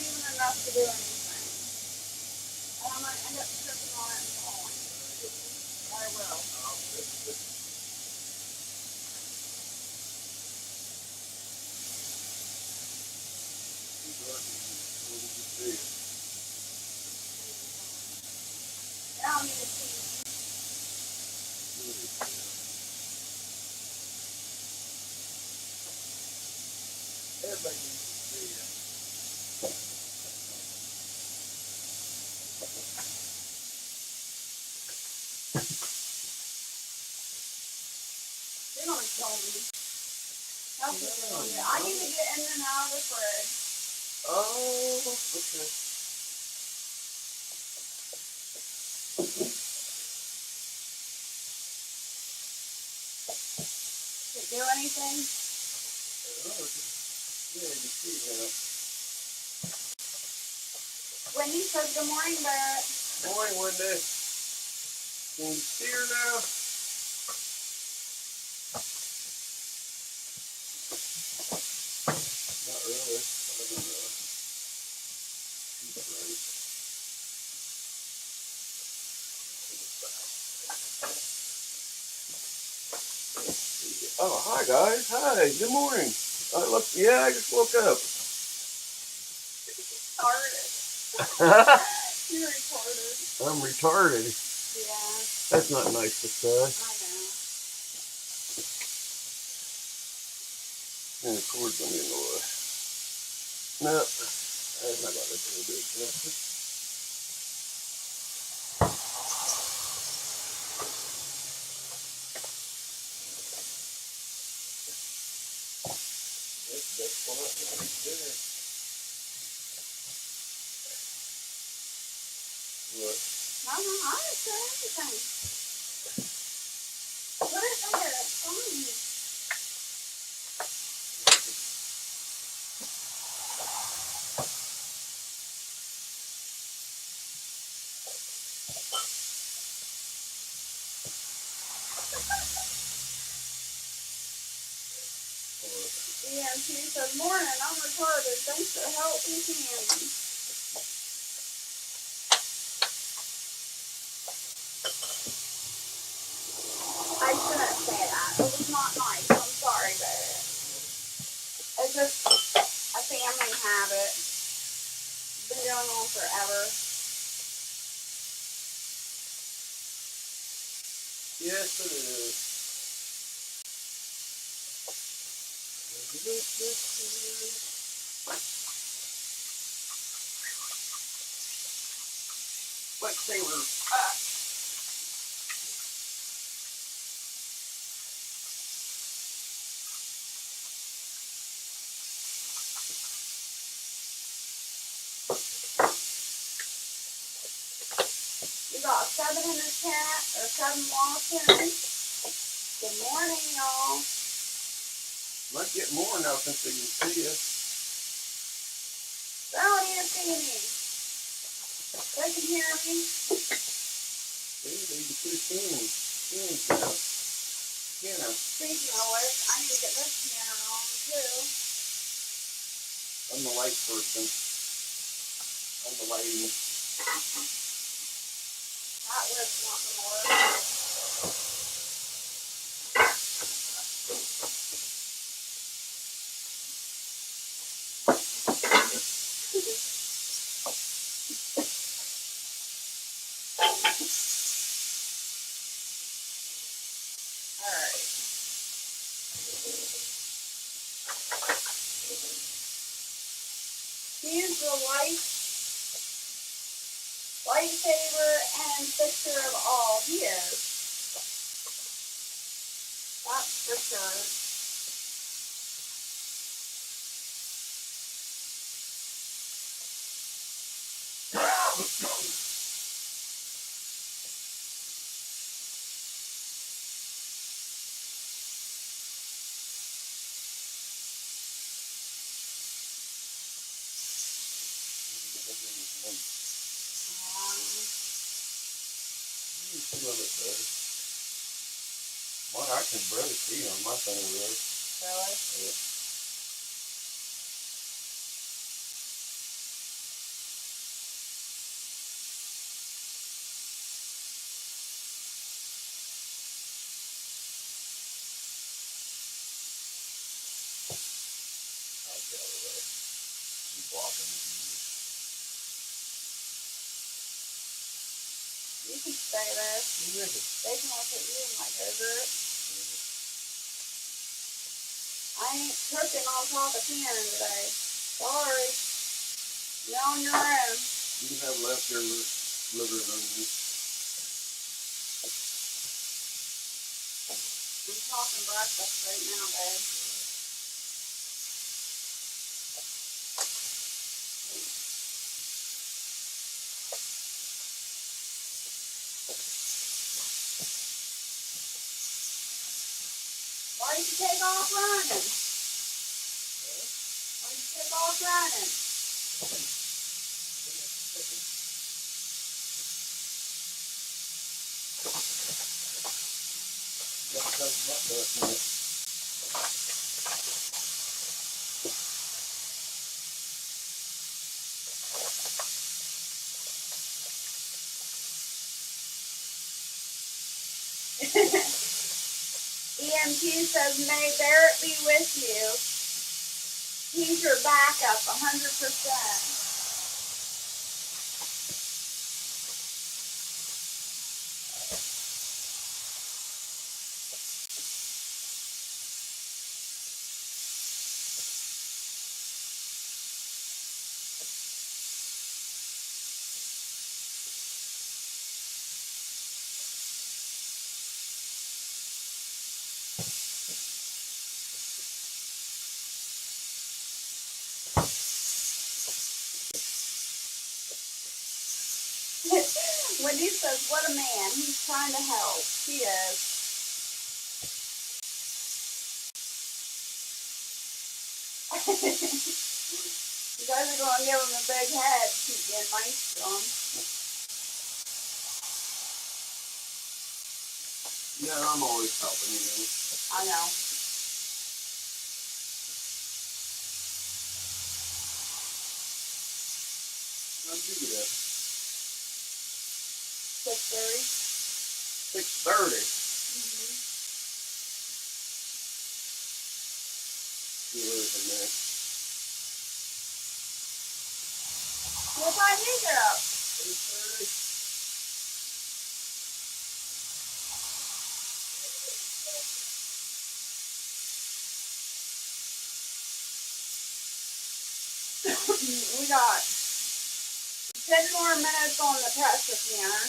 Speaker 1: even enough to do anything. And I'm going to end up tripping on it and falling. I will. I don't need to see.
Speaker 2: Everybody needs to see it.
Speaker 1: You're going to kill me. That's what you're going to do. I need to get in and out of the fridge.
Speaker 2: Oh, okay.
Speaker 1: Did it do anything?
Speaker 2: Oh, yeah, you see that.
Speaker 1: Wendy says good morning, Barrett.
Speaker 2: Morning, Wendy. Can you see her now? Not really. I don't know. She's right. Oh, hi guys. Hi. Good morning. Yeah, I just woke up.
Speaker 1: Retarded. You're retarded.
Speaker 2: I'm retarded.
Speaker 1: Yeah.
Speaker 2: That's not nice to say.
Speaker 1: I know.
Speaker 2: And the cord's gonna get in the way. No, that's not gonna do a big justice. That's what right there. What?
Speaker 1: No, I didn't say anything. Put it there. It's fine. Yeah, and she said, morning, I'm retarded. Thanks for helping Candy. I shouldn't say that. It was not nice. I'm sorry, Barrett. It's just a family habit. It's been going on forever.
Speaker 2: Yes, it is. Lightsaber.
Speaker 1: We got 7 in the chat, or 7 watching. Good morning, y'all.
Speaker 2: Might get more now since they can see us.
Speaker 1: They don't even see me. They can hear me.
Speaker 2: See, they can see skins now. Piano.
Speaker 1: Speaking of which, I need to get this piano on too.
Speaker 2: I'm the light person. I'm the lady.
Speaker 1: That lip's not gonna work. Alright. He's the lightsaber and fixer of all. He is. That's for sure.
Speaker 2: A little bit better. I can barely see on my thing, really.
Speaker 1: Really?
Speaker 2: Yeah. the other way. You blocking it.
Speaker 1: You can stay there.
Speaker 2: Yeah.
Speaker 1: They can look at you and like over it. I ain't cooking on top of cannon today. Sorry. You're on your own.
Speaker 2: You can have leftover liver and onions.
Speaker 1: I'm talking breakfast right now, babe. Why did you take off running? Why did you take off running? EMQ says, may Barrett be with you. He's your backup, 100%. Wendy says, what a man. He's trying to help. He is. You guys are going to give him a big head. Keep being nice to him.
Speaker 2: Yeah, I'm always helping you.
Speaker 1: I know.
Speaker 2: How'd you get up?
Speaker 1: 6:30.
Speaker 2: 6:30. You losing me.
Speaker 1: What time did you get up?
Speaker 2: 6:30.
Speaker 1: We got 10 more minutes on the pressure canner.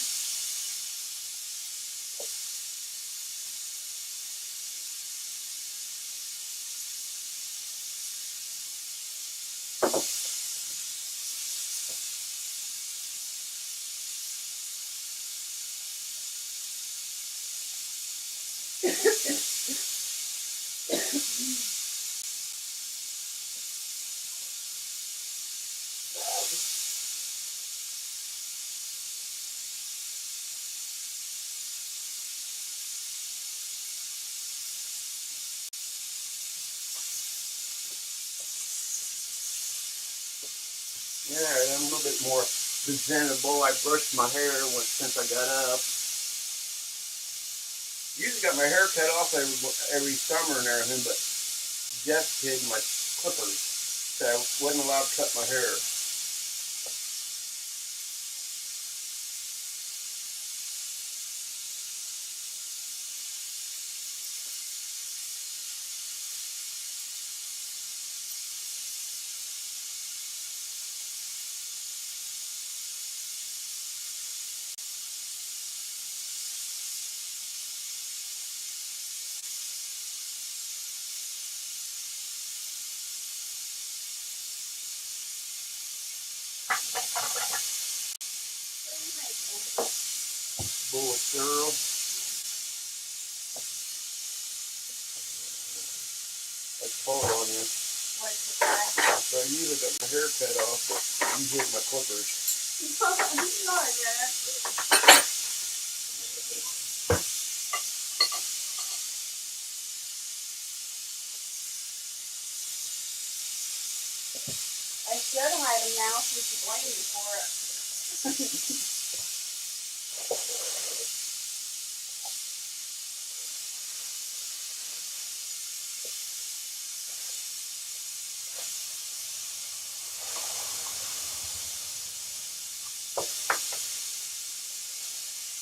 Speaker 2: Yeah, I'm a little bit more presentable. I brushed my hair since I got up. Usually got my hair cut off every summer and everything, but Jess hid my clippers, so I wasn't allowed to cut my hair. Boy, girl. That's hard on you.
Speaker 1: What did you say?
Speaker 2: So I usually got my hair cut off, but you hid my clippers.
Speaker 1: No, I didn't. I should hide them now since you blame me for it.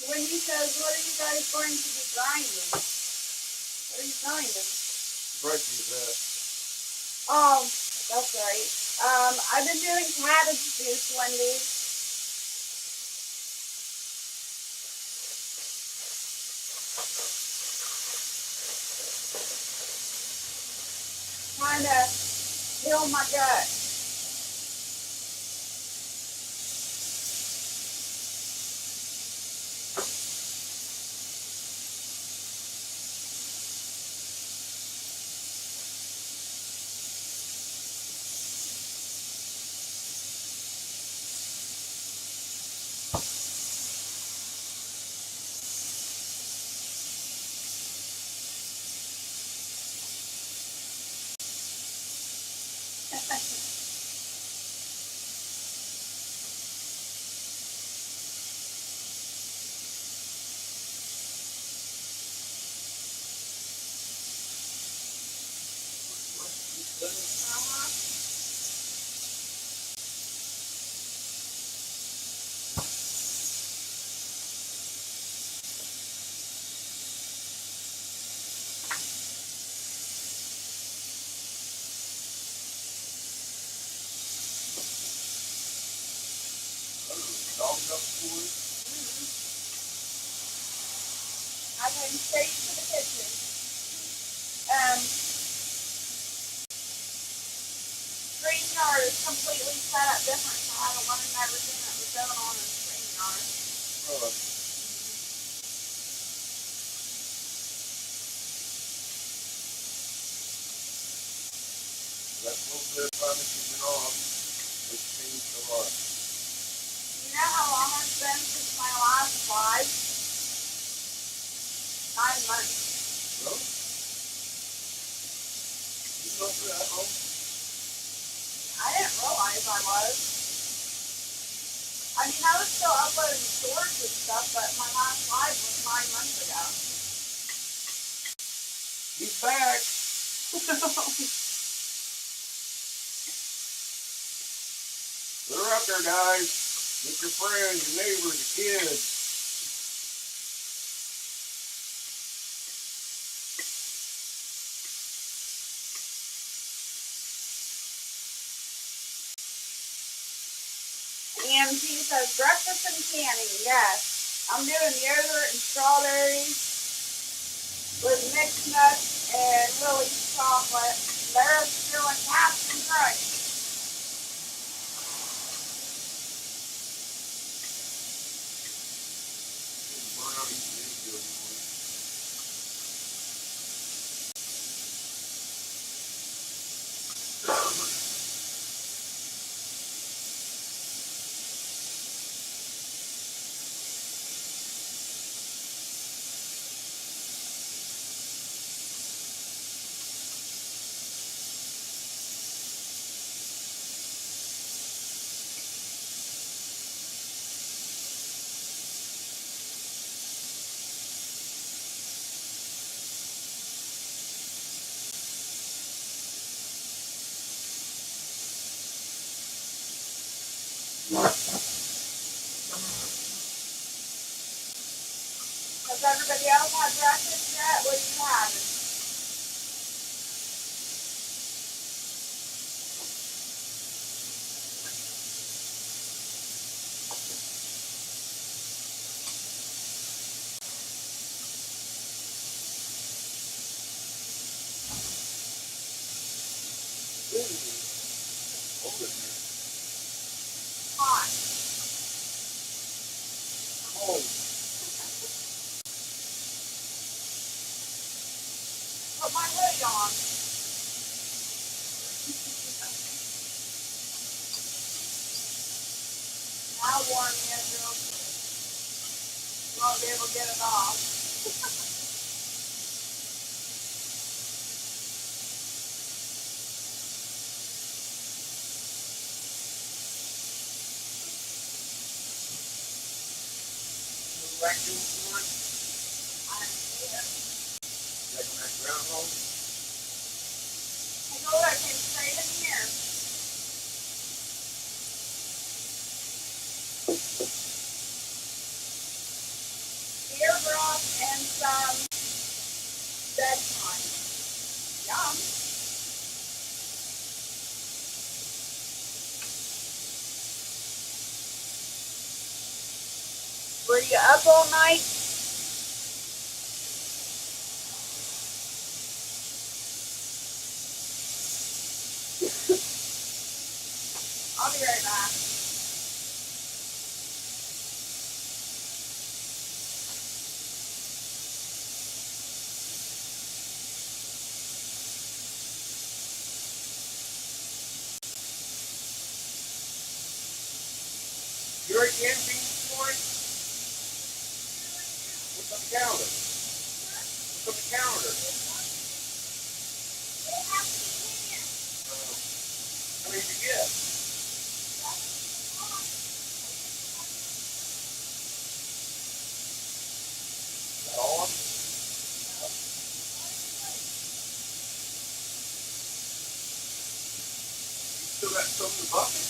Speaker 1: When he says, what are you guys going to be grinding? What are you grinding?
Speaker 2: Breakfast that.
Speaker 1: Oh, that's right. I've been doing cabbage juice Wendy's. Trying to heal my gut.
Speaker 2: Dogs up for it.
Speaker 1: I went straight to the kitchen. StreamYard is completely set up different, so I had to learn everything that was going on in StreamYard.
Speaker 2: That little bit of time that you've been off, it's changed a lot.
Speaker 1: You know how long it's been since my last live? 9 months.
Speaker 2: Really? You know for that long?
Speaker 1: I didn't realize I was. I mean, I was still uploading shorts and stuff, but my last live was 9 months ago.
Speaker 2: He's back. Put her up there, guys. Get your friends, your neighbors, your kids.
Speaker 1: And he says, breakfast and canning, yes. I'm doing yogurt and strawberries with mixed nuts and Lily's chocolate. They're doing Captain Crunch.
Speaker 2: Burn out each day good morning.
Speaker 1: Has everybody else had breakfast yet? What are you having?
Speaker 2: Hold it there.
Speaker 1: Hot.
Speaker 2: Cold.
Speaker 1: Put my hoodie on. I'll warm you up real quick. You won't be able to get it off.
Speaker 2: Vacuum for it.
Speaker 1: I need it.
Speaker 2: Like on that groundhog.
Speaker 1: I told her I came straight in here. some bedtime. Yum. Were you up all night? I'll be right back.
Speaker 2: You already can beans this morning? What's on the calendar? What's on the calendar? How many did you get? Is that all of them? You still got some in the bucket?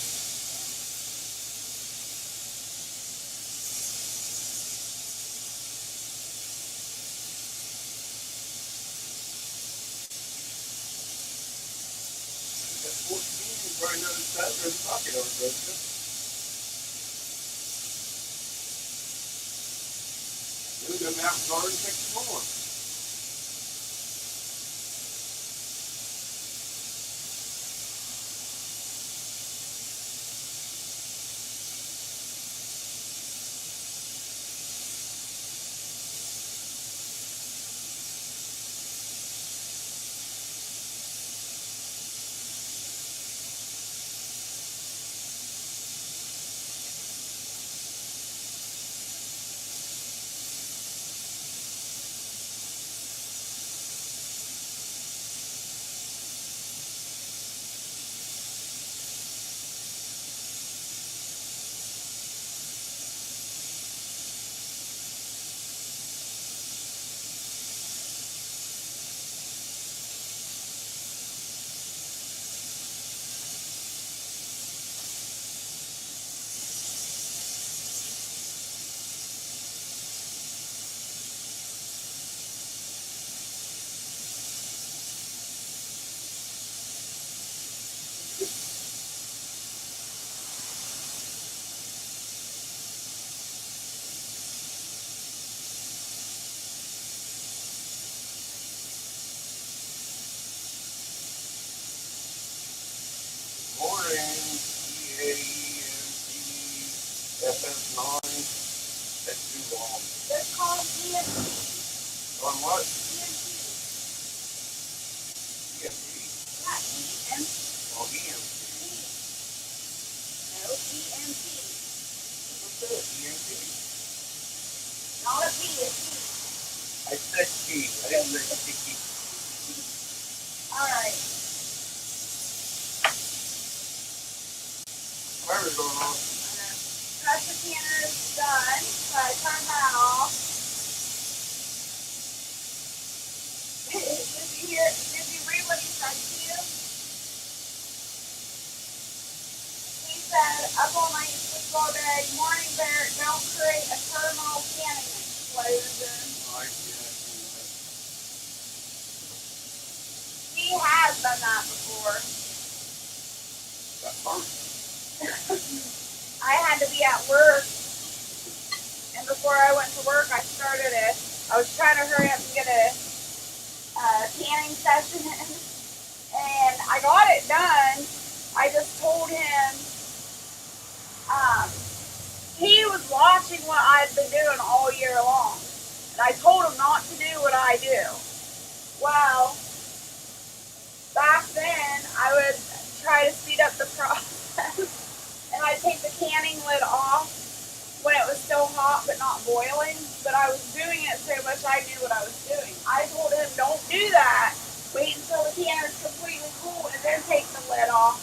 Speaker 2: You got 14, probably another 7 in the bucket over there. Then we go out and garden and pick some more. Morning, EAMPFS9. That's too long.
Speaker 1: They're called EMP.
Speaker 2: On what?
Speaker 1: EMP.
Speaker 2: EMP.
Speaker 1: Not EMP.
Speaker 2: Oh, EMP.
Speaker 1: No, EMP.
Speaker 2: What's that? EMP?
Speaker 1: Not a P, a T.
Speaker 2: I said T. I didn't say T.
Speaker 1: Alright.
Speaker 2: Fire's going on.
Speaker 1: Pressure canner is done, so I turn that off. Did you read what he said to you? He said, up all night, sleep all day, morning bear, don't create a terminal canning explosion. He has done that before.
Speaker 2: Got burnt.
Speaker 1: I had to be at work, and before I went to work, I was trying to hurry up and get a canning session in, and I got it done. I just told him, he was watching what I'd been doing all year long, and I told him not to do what I do. Well, back then, I would try to speed up the process, and I'd take the canning lid off when it was still hot but not boiling, but I was doing it so much I knew what I was doing. I told him, don't do that. Wait until the canner's completely cool and then take the lid off.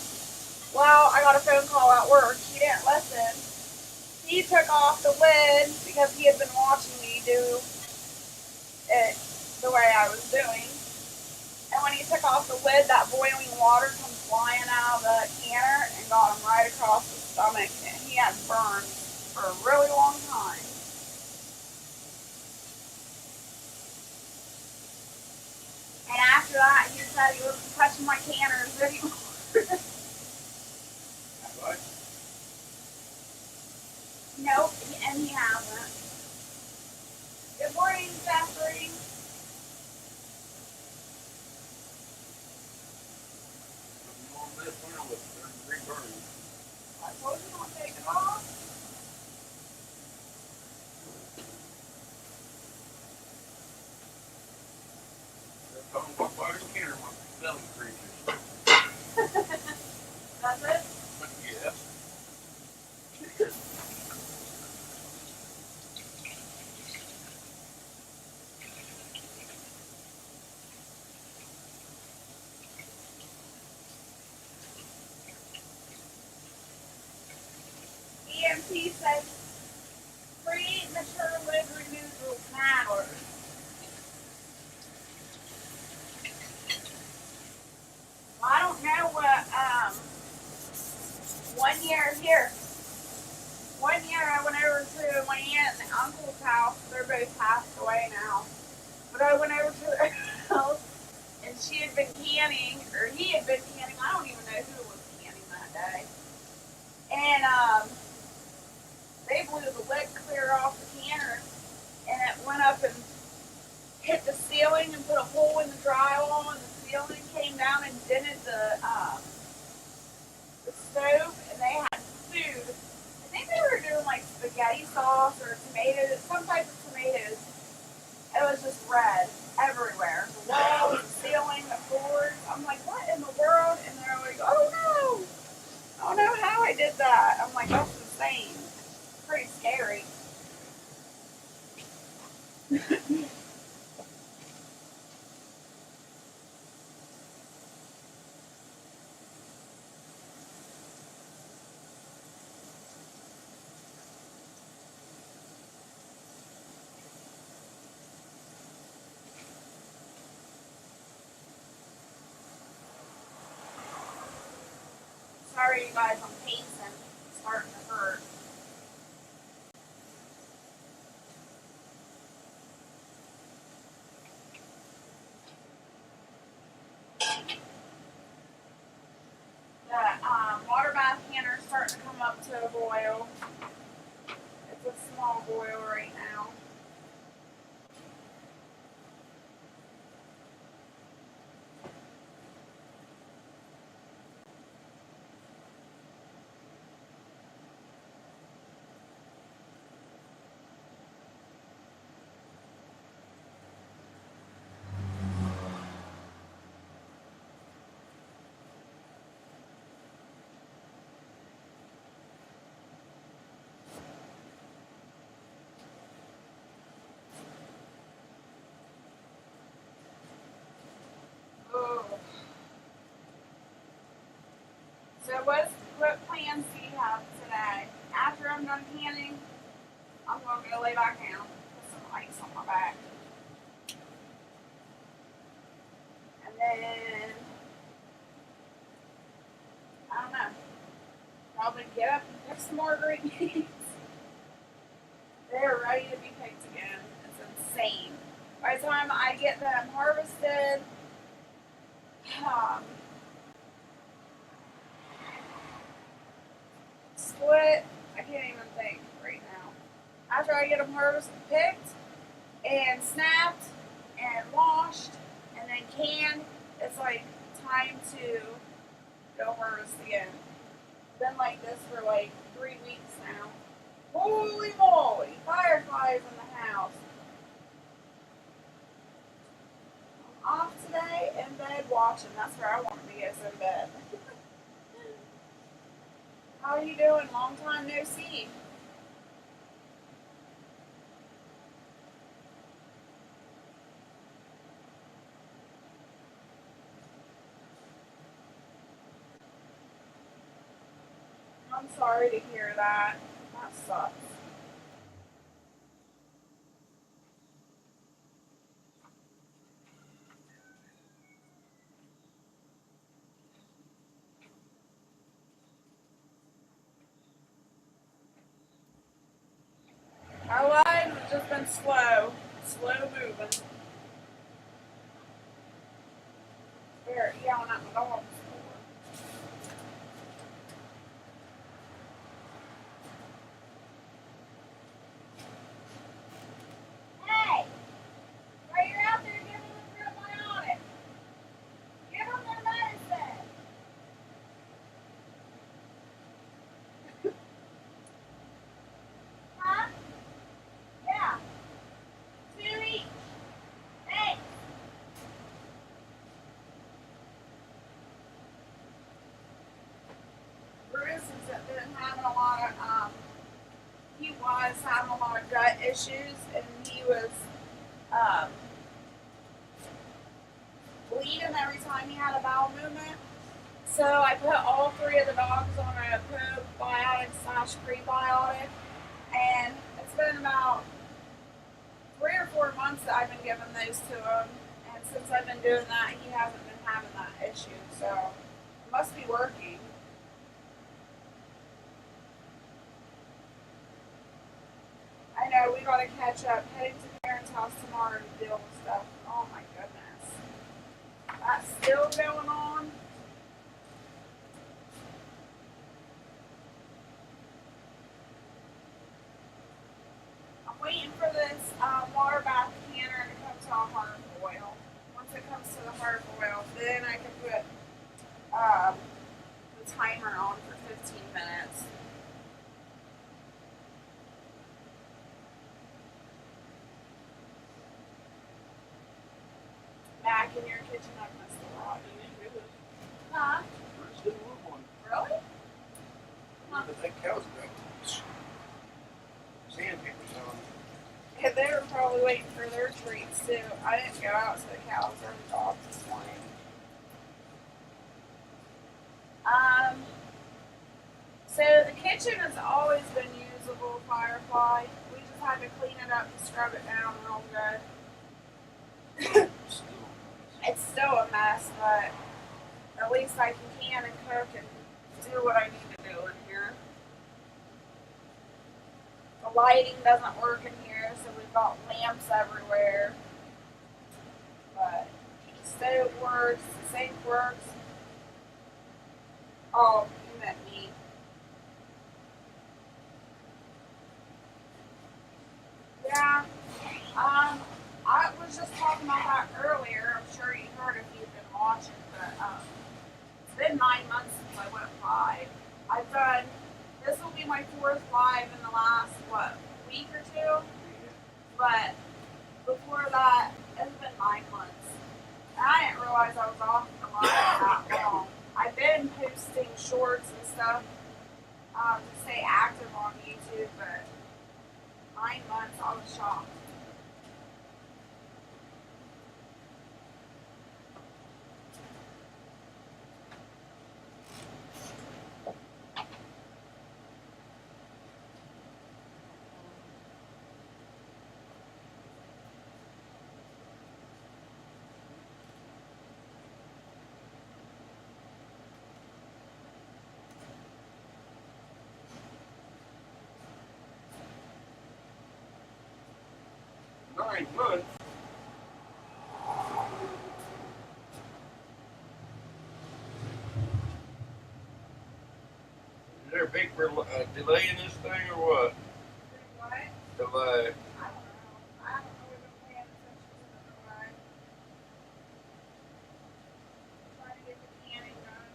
Speaker 1: Well, I got a phone call at work. He didn't listen. He took off the lid because he had been watching me do it the way I was doing. And when he took off the lid, that boiling water comes flying out of the canner and got him right across the stomach. And he had burns for a really long time. Nope, and he hasn't. Good morning, Zachary. I told you don't take it off. That's it?
Speaker 2: Yes.
Speaker 1: EMT says premature lid removal matters. Well, I don't know what, 1 year here. 1 year I went over to my aunt and uncle's house. They're both passed away now. But I went over to their house and she had been canning, or he had been canning. I don't even know who was canning that day. And they blew the lid clear off the canner, and it went up and hit the ceiling and put a hole in the drywall, and the ceiling came down and dented the stove, and they had food. I think they were doing like spaghetti sauce or tomatoes, some type of tomatoes. It was just red everywhere. The walls, the ceiling, the floors. I'm like, what in the world? And they're like, oh no. I don't know how I did that. I'm like, that's insane. Pretty scary. Sorry, you guys, I'm pacing. It's starting to hurt. The water bath canner's starting to come up to a boil. It's a small boil right now. Oh. So what plans do you have today? After I'm done canning, I'm going to go lay back down, put some ice on my back. And then, I don't know, probably get up and pick some more green beans. They're ready to be picked again. It's insane. By the time I get them harvested, split, I can't even think right now. After I get them harvested, picked, and snapped, and washed, and then canned, it's like time to go harvest again. Been like this for like 3 weeks now. Holy moly! Fireflies in the house. I'm off today, in bed watching. That's where I want to be, is in bed. How are you doing? Long time no see. I'm sorry to hear that. That sucks. Our lives have just been slow moving. They're yelling at my dogs. was having a lot of gut issues, and he was um, bleeding every time he had a bowel movement. So I put all three of the dogs on a probiotic / prebiotic, and it's been about 3 or 4 months that I've been giving those to him. And since I've been doing that, he hasn't been having that issue. So it must be working. I know we gotta catch up. Heading to Karen's house tomorrow to deal with stuff. Oh my goodness, that's still going on. I'm waiting for this water bath canner to come to a hard boil. Once it comes to the hard boil, then I can put the timer on for 15 minutes. Back in your kitchen, I've missed a lot. Huh? Really? Huh.
Speaker 2: But that cow's got sandpapers on.
Speaker 1: Yeah, they were probably waiting for their treats too. I didn't go out to the cows or the dogs this morning. So the kitchen has always been usable, Firefly. We just had to clean it up and scrub it down real good. It's still a mess, but at least I can and cook and do what I need to do in here. The lighting doesn't work in here, so we've got lamps everywhere. But the stove works, the sink works. Oh, you meant me. Yeah. I was just talking about that earlier. I'm sure you heard if you've been watching, but it's been 9 months since I went live. I've done. This will be my 4th live in the last week or 2. But before that, it's been 9 months. And I didn't realize I was off the live that long. I've been posting shorts and stuff to stay active on YouTube, but 9 months, I was shocked.
Speaker 2: Nine months. Is there a big delay in this thing or what?
Speaker 1: What?
Speaker 2: Delay.
Speaker 1: I don't know. I haven't really been paying attention to the delay. Trying to get the canning done.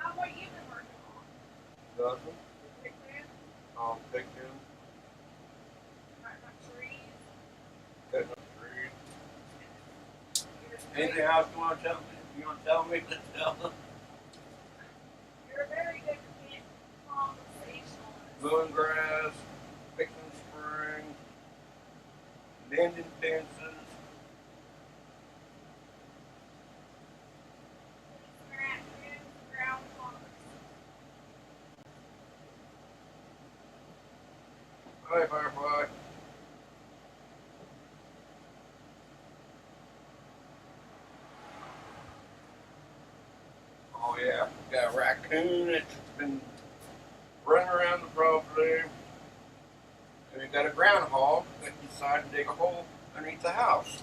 Speaker 1: Now, what you've been working on?
Speaker 2: Nothing.
Speaker 1: Big man?
Speaker 2: Picking,
Speaker 1: Cutting up trees.
Speaker 2: cutting up trees.
Speaker 1: You're just
Speaker 2: Anything else you want to tell me? You want to tell me? Tell them.
Speaker 1: You're a very good conversationalist.
Speaker 2: Mowing grass, fixing spring, mending fences.
Speaker 1: Ground plumbers.
Speaker 2: Hi, Firefly. Oh yeah, got a raccoon that's been running around the property. And we got a groundhog that decided to dig a hole underneath the house.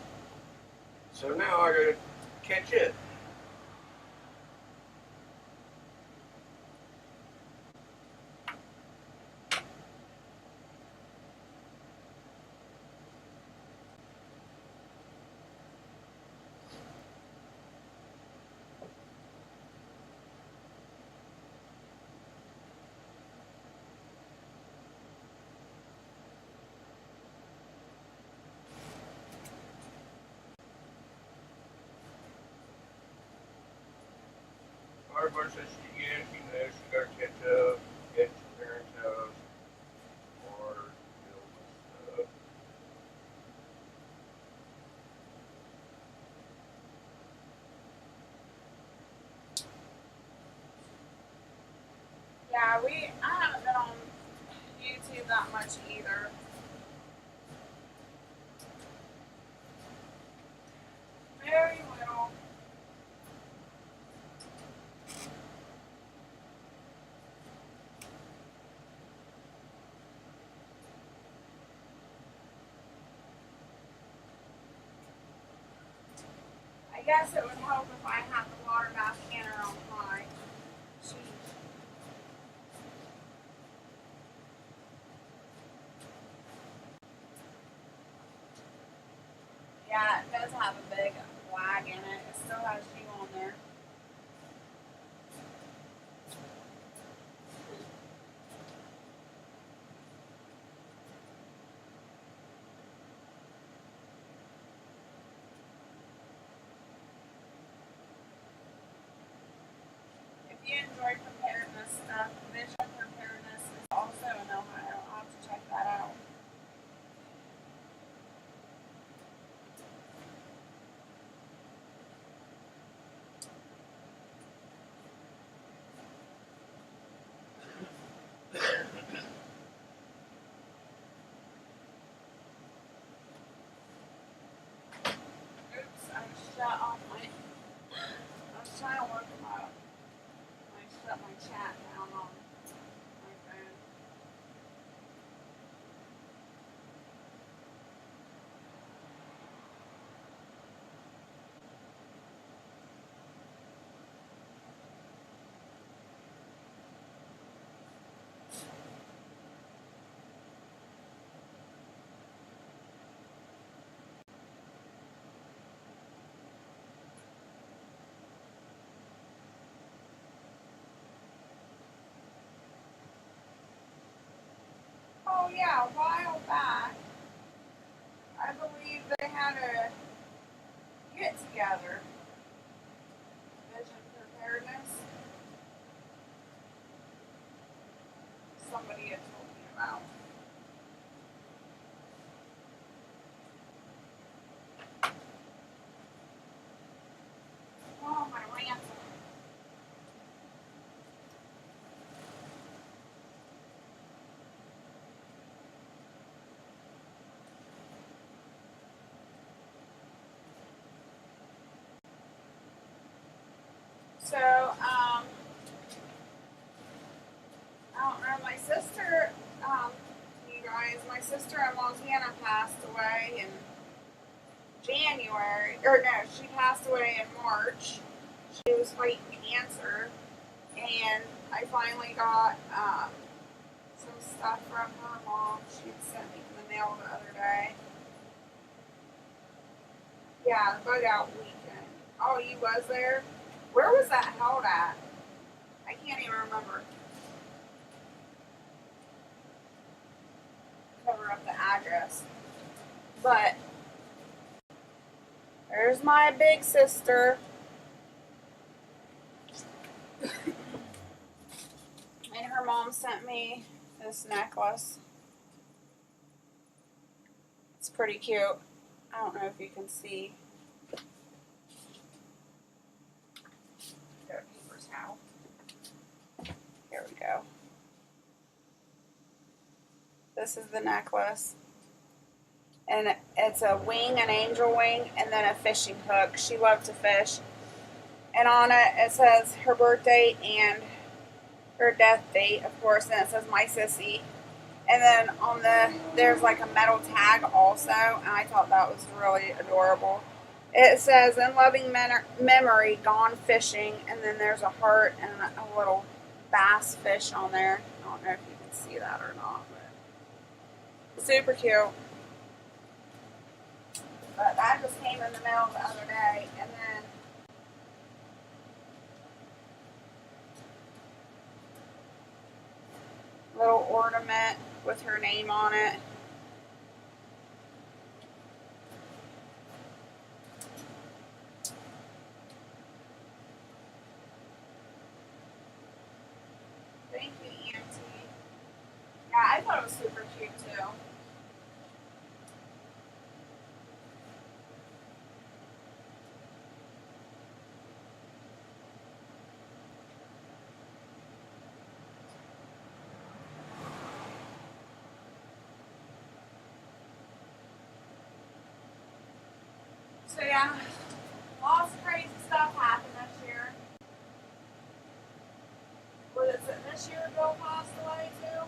Speaker 2: So now I gotta catch it. everybody says, yeah, she knows she got to catch up, get to her parents' house, or deal with stuff.
Speaker 1: Yeah, I haven't been on YouTube that much either. Very little. I guess it would help if I had the water bath canner on high. Jeez. Yeah, it does have a big flag in it. It still has you on there. If you enjoy preparedness stuff, vision preparedness is also in Ohio. I'll have to check that out. Oops, I shut off my. I was trying to look them up. I shut my chat down on my phone. Oh yeah, a while back, I believe they had a get together. Vision preparedness. Somebody had told me about. Oh, my ransom. So, I don't know, my sister, you guys, my sister in Montana passed away in January, or no, she passed away in March. She was fighting cancer, and I finally got some stuff from her mom. She sent me in the mail the other day. Yeah, the bug out weekend. Oh, you was there? Where was that held at? I can't even remember. Cover up the address. But there's my big sister. And her mom sent me this necklace. It's pretty cute. I don't know if you can see. Paper's how. Here we go. This is the necklace. And it's a wing, an angel wing, and then a fishing hook. She loved to fish. And on it, it says her birthday and her death date, of course, and it says my sissy. And then on there's like a metal tag also, and I thought that was really adorable. It says, in loving memory, gone fishing, and then there's a heart and a little bass fish on there. I don't know if you can see that or not, but super cute. But that just came in the mail the other day, and then little ornament with her name on it. Thank you, Auntie. Yeah, I thought it was super cute too. So yeah, lots of crazy stuff happened this year. What is it? This year Bill passed away too?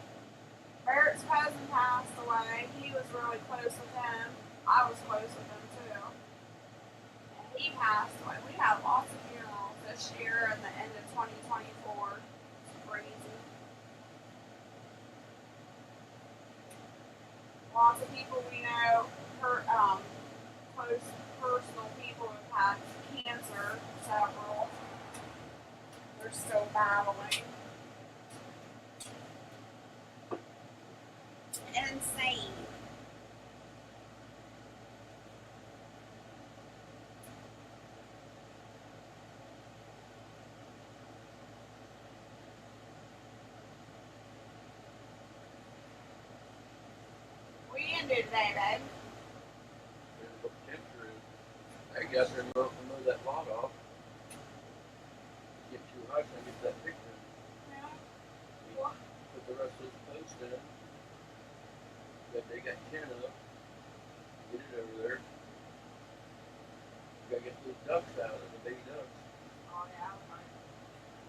Speaker 1: Barrett's cousin passed away. He was really close with him. I was close with him too. And he passed away. We had lots of funerals this year and the end of 2024. It's crazy. Lots of people we know, close personal people have had cancer, several. They're still battling. Insane. What are you gonna do today, babe?
Speaker 2: What the temperature is. I guess they're going to move that lot off. Get too hot, so I get that picture.
Speaker 1: Yeah.
Speaker 2: Put the rest of this post in. But they got 10 up. Get it over there. You gotta get those ducks out of the baby ducks.
Speaker 1: Oh yeah.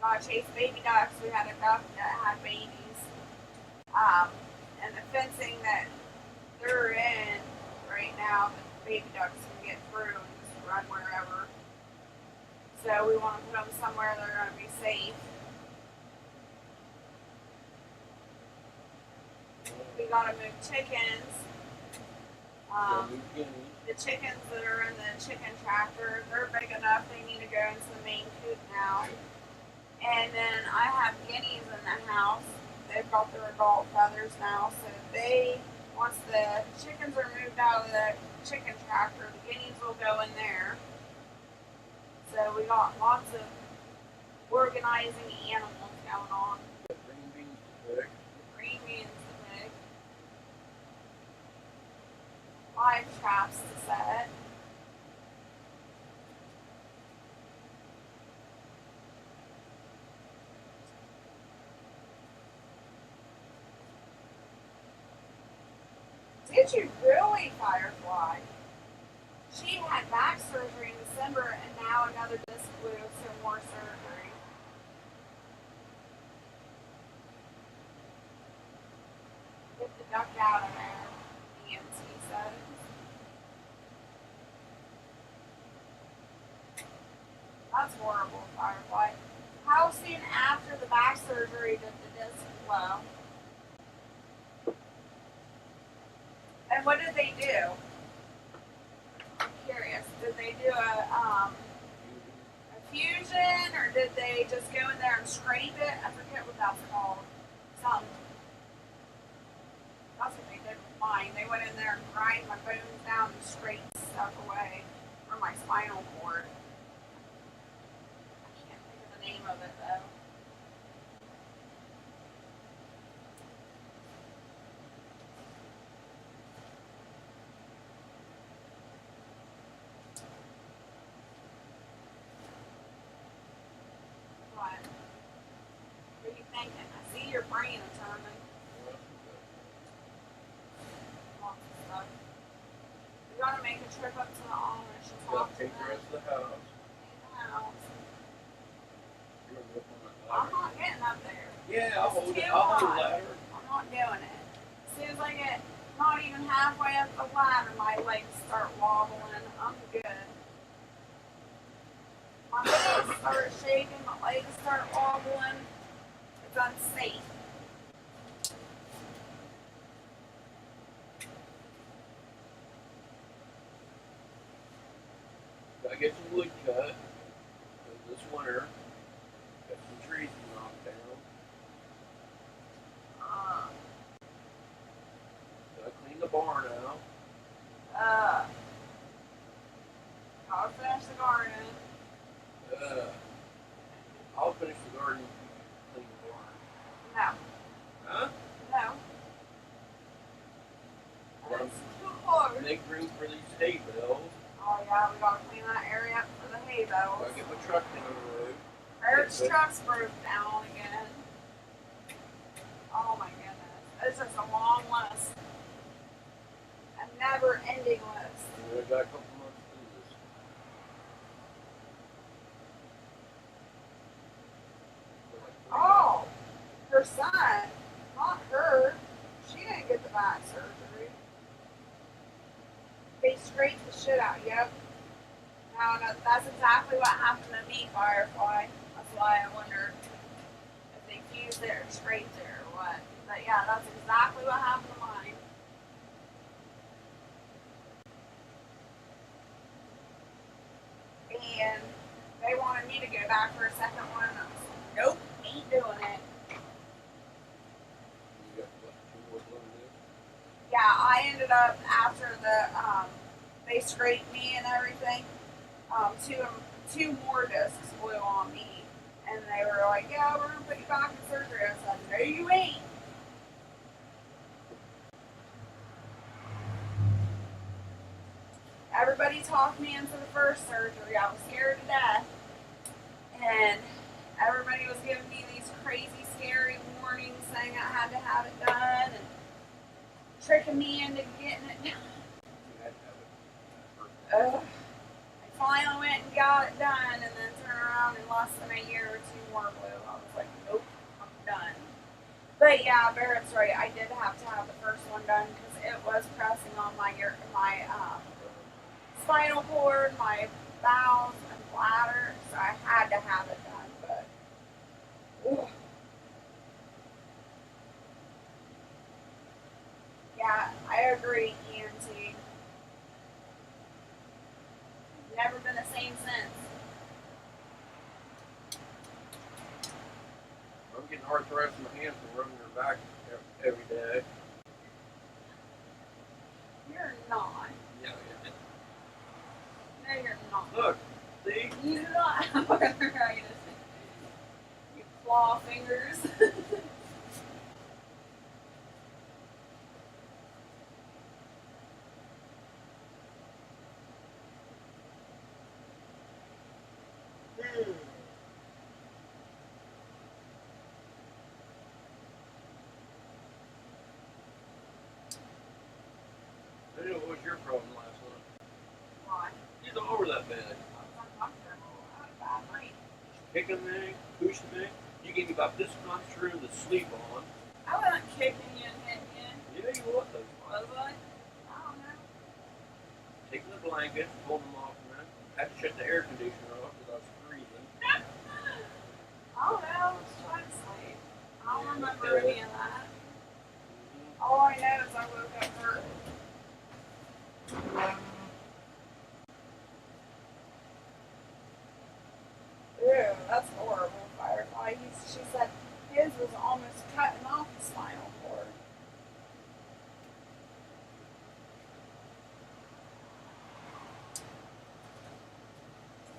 Speaker 1: Gotta chase baby ducks. We had a duck that had babies. And the fencing that they're in right now, the baby ducks can get through and just run wherever. So we want to put them somewhere they're going to be safe. We got to move chickens. The chickens that are in the chicken tractor, they're big enough. They need to go into the main coop now. And then I have guineas in the house. They've got their adult feathers now, so once the chickens are moved out of the chicken tractor, the guineas will go in there. So we got lots of organizing animals going on.
Speaker 2: Green beans to pick.
Speaker 1: Green beans to pick. Live traps to set. Did you really, Firefly? She had back surgery in December and now another disc flu, so more surgery. Get the duck out of there, EMT said. That's horrible, Firefly. How soon after the back surgery did the disc flow? And what did they do? I'm curious. Did they do a fusion, or did they just go in there and scrape it? I forget what that's called. Something. That's what they did with mine. They went in there and grind my bones down and scraped stuff away from my spinal cord. I can't think of the name of it though. What are you thinking? I see your brain is turning. Lots of stuff. We gotta make a trip up to the Amish and talk to them.
Speaker 2: Take the rest of the house.
Speaker 1: I'm not getting up there.
Speaker 2: Yeah, I'll hold it. I'll hold the ladder.
Speaker 1: I'm not doing it. As soon as I get not even halfway up the ladder, my legs start wobbling. I'm good. My legs start shaking, my legs start wobbling. It's unsafe.
Speaker 2: Gotta get some wood cut. This winter, got some trees knocked down. Gotta clean the barn out.
Speaker 1: I'll finish the garden.
Speaker 2: I'll finish the garden. Clean the barn.
Speaker 1: No,
Speaker 2: hay bales.
Speaker 1: Oh yeah, we gotta clean that area up for the hay bales.
Speaker 2: Gotta get my truck down the road.
Speaker 1: Eric's truck's broke down again. Oh my goodness. It's just a long list. A never ending list.
Speaker 2: We got a couple months to do this.
Speaker 1: Oh, her son, not her. She didn't get the back surgery. They scraped the shit out. Yep. No, that's exactly what happened to me, Firefly. That's why I wondered if they fused it or scraped it or what. But yeah, that's exactly what happened to mine. And they wanted me to go back for a second one. And I was like, nope, ain't doing it.
Speaker 2: You got what, 2 more blown
Speaker 1: Yeah, I ended up after they scraped me and everything. Two more discs blew on me, and they were like, "Yeah, we're gonna put you back in surgery." I said, "No, you ain't." Everybody talked me into the first surgery. I was scared to death, and everybody was giving me these crazy, scary warnings, saying I had to have it done, and tricking me into getting it done.
Speaker 2: You had to have it.
Speaker 1: I finally went and got it done, and then turned around in less than a year or 2 more blew. I was like, nope, I'm done. But yeah, Barrett's right. I did have to have the first one done because it was pressing on my spinal cord, my bowels, and bladder, so I had to have it done. But ugh. Yeah, I agree, EMT. Never been the same since.
Speaker 2: I'm getting arthritis in my hands from rubbing her back every day.
Speaker 1: You're not.
Speaker 2: Yeah.
Speaker 1: No, you're not.
Speaker 2: Look, see?
Speaker 1: You do not have arthritis. You claw fingers.
Speaker 2: I know what was your problem last night.
Speaker 1: Why?
Speaker 2: He's all over that bed.
Speaker 1: I'm uncomfortable. I had a bad night.
Speaker 2: Kicking me, pushing me. You gave me about this much room to sleep on.
Speaker 1: I wasn't kicking you and hitting you.
Speaker 2: Yeah, you was.
Speaker 1: Was I? I don't know.
Speaker 2: Taking the blankets, pulling them off, man. Had to shut the air conditioner off because I was freezing.
Speaker 1: I don't know. I was trying to sleep. I don't remember any of that. All I know is I woke up hurt. Ew, that's horrible, Firefly. She said his was almost cutting off the spinal cord.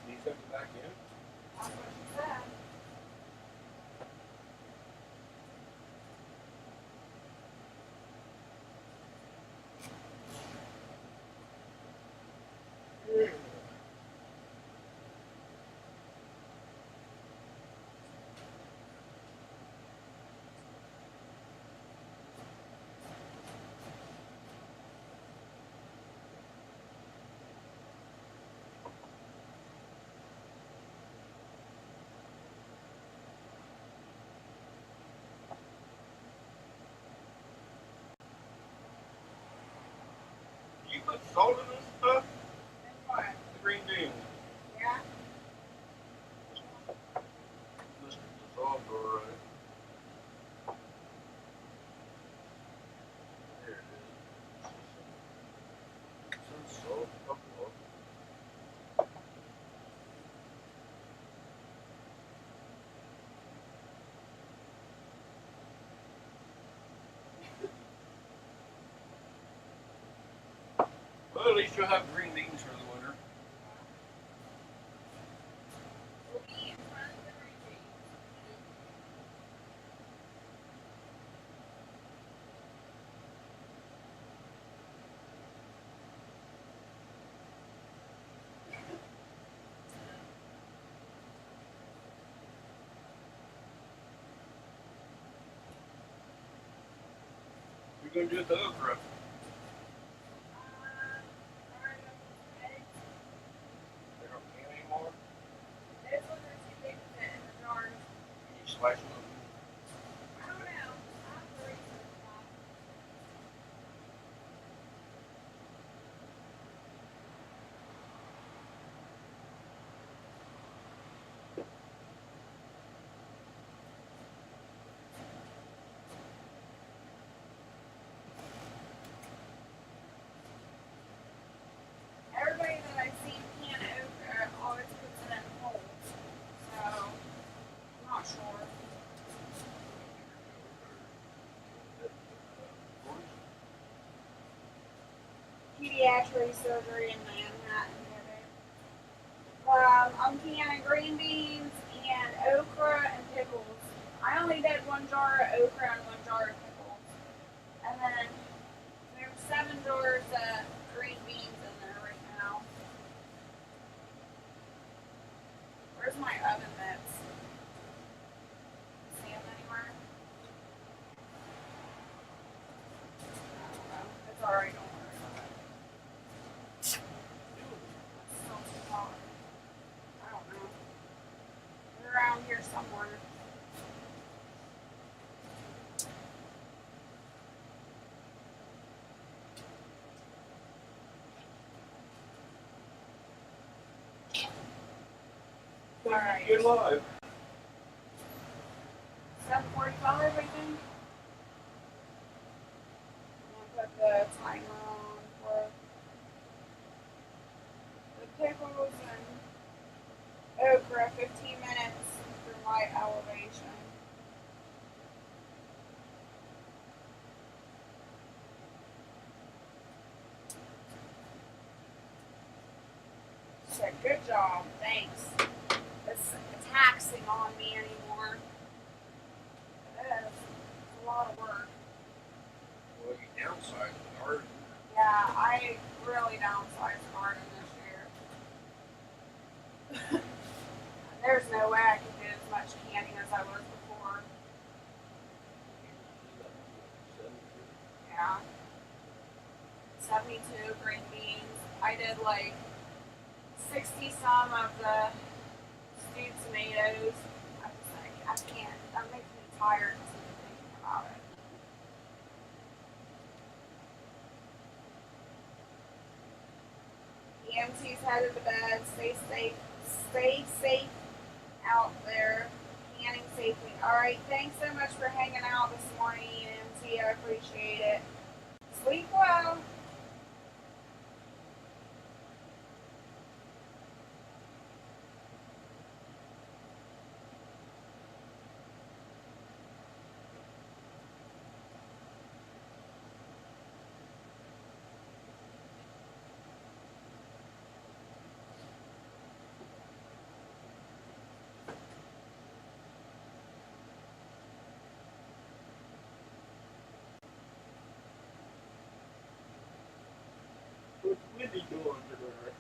Speaker 2: Can you tuck it back in?
Speaker 1: That's what she said.
Speaker 2: You put salt in this stuff?
Speaker 1: And what?
Speaker 2: The green beans.
Speaker 1: Yeah?
Speaker 2: Must have dissolved already. There it is. Some salt, a couple of them. Well, at least you'll have green beans for the winter.
Speaker 1: We'll be in front of the retreat.
Speaker 2: you gonna do with the okra? They don't can anymore?
Speaker 1: Those ones are too big to fit in the jars.
Speaker 2: Can you slice them?
Speaker 1: I don't know. I have to research that. Everybody that I've seen can okra always puts it in holes. So, I'm not sure. Pediatric surgery in Manhattan did it. I'm canning green beans and okra and pickles. I only did 1 jar of okra and 1 jar of pickles. And then there's 7 jars of green beans in there right now. Where's my oven mitts? See them anywhere? I don't know. It's alright, don't worry about it. It's still too hot. I don't know. They're around here somewhere. Alright.
Speaker 2: You're live.
Speaker 1: 7:45, I think. I'm gonna put the timer on for the pickles and okra, 15 minutes through light elevation. She said, good job, thanks. It's taxing on me anymore. It is. It's a lot of work.
Speaker 2: Well, you downsized the garden.
Speaker 1: Yeah, I really downsized the garden this year. There's no way I could do as much canning as I was before. Yeah. 72 green beans. I did like 60 some of the stewed tomatoes. I was like, I can't. That makes me tired just even thinking about it. EMT's headed to bed. Stay safe. Stay safe out there. Canning safely. Alright, thanks so much for hanging out this morning, EMT. I appreciate it. Sleep well.
Speaker 2: What's Wendy doing today?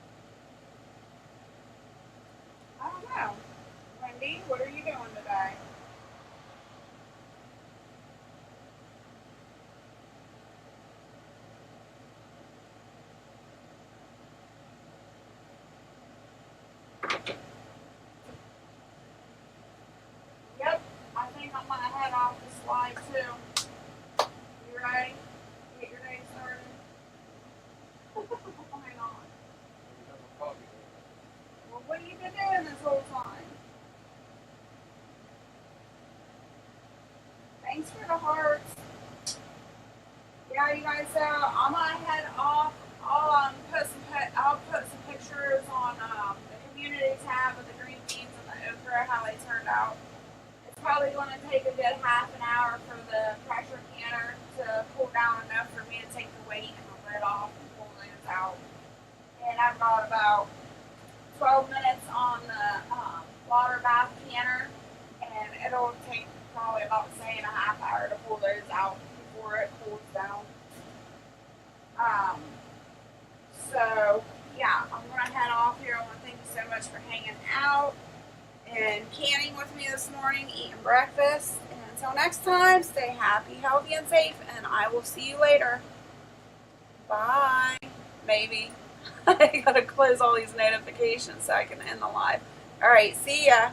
Speaker 1: I don't know. Wendy, what are you doing today? Yep, I think I'm gonna head off the slide too. You ready? Get your day started. Hang on. Well, what have you been doing this whole time? Thanks for the hearts. Yeah, you guys. I'm gonna head off. I'll put some pictures on the community tab of the green beans and the okra, how they turned out. It's probably going to take a good half an hour for the pressure canner to cool down enough for me to take the weight and the lid off and pull those out. And I've got about 12 minutes on the water bath canner, and it'll take probably about, say, a half hour to pull those out before it cools down. So, yeah, I'm going to head off here. I want to thank you so much for hanging out and canning with me this morning, eating breakfast, and Until next time, stay happy, healthy, and safe, and I will see you later. Bye. Maybe. I gotta close all these notifications so I can end the live. Alright, see ya.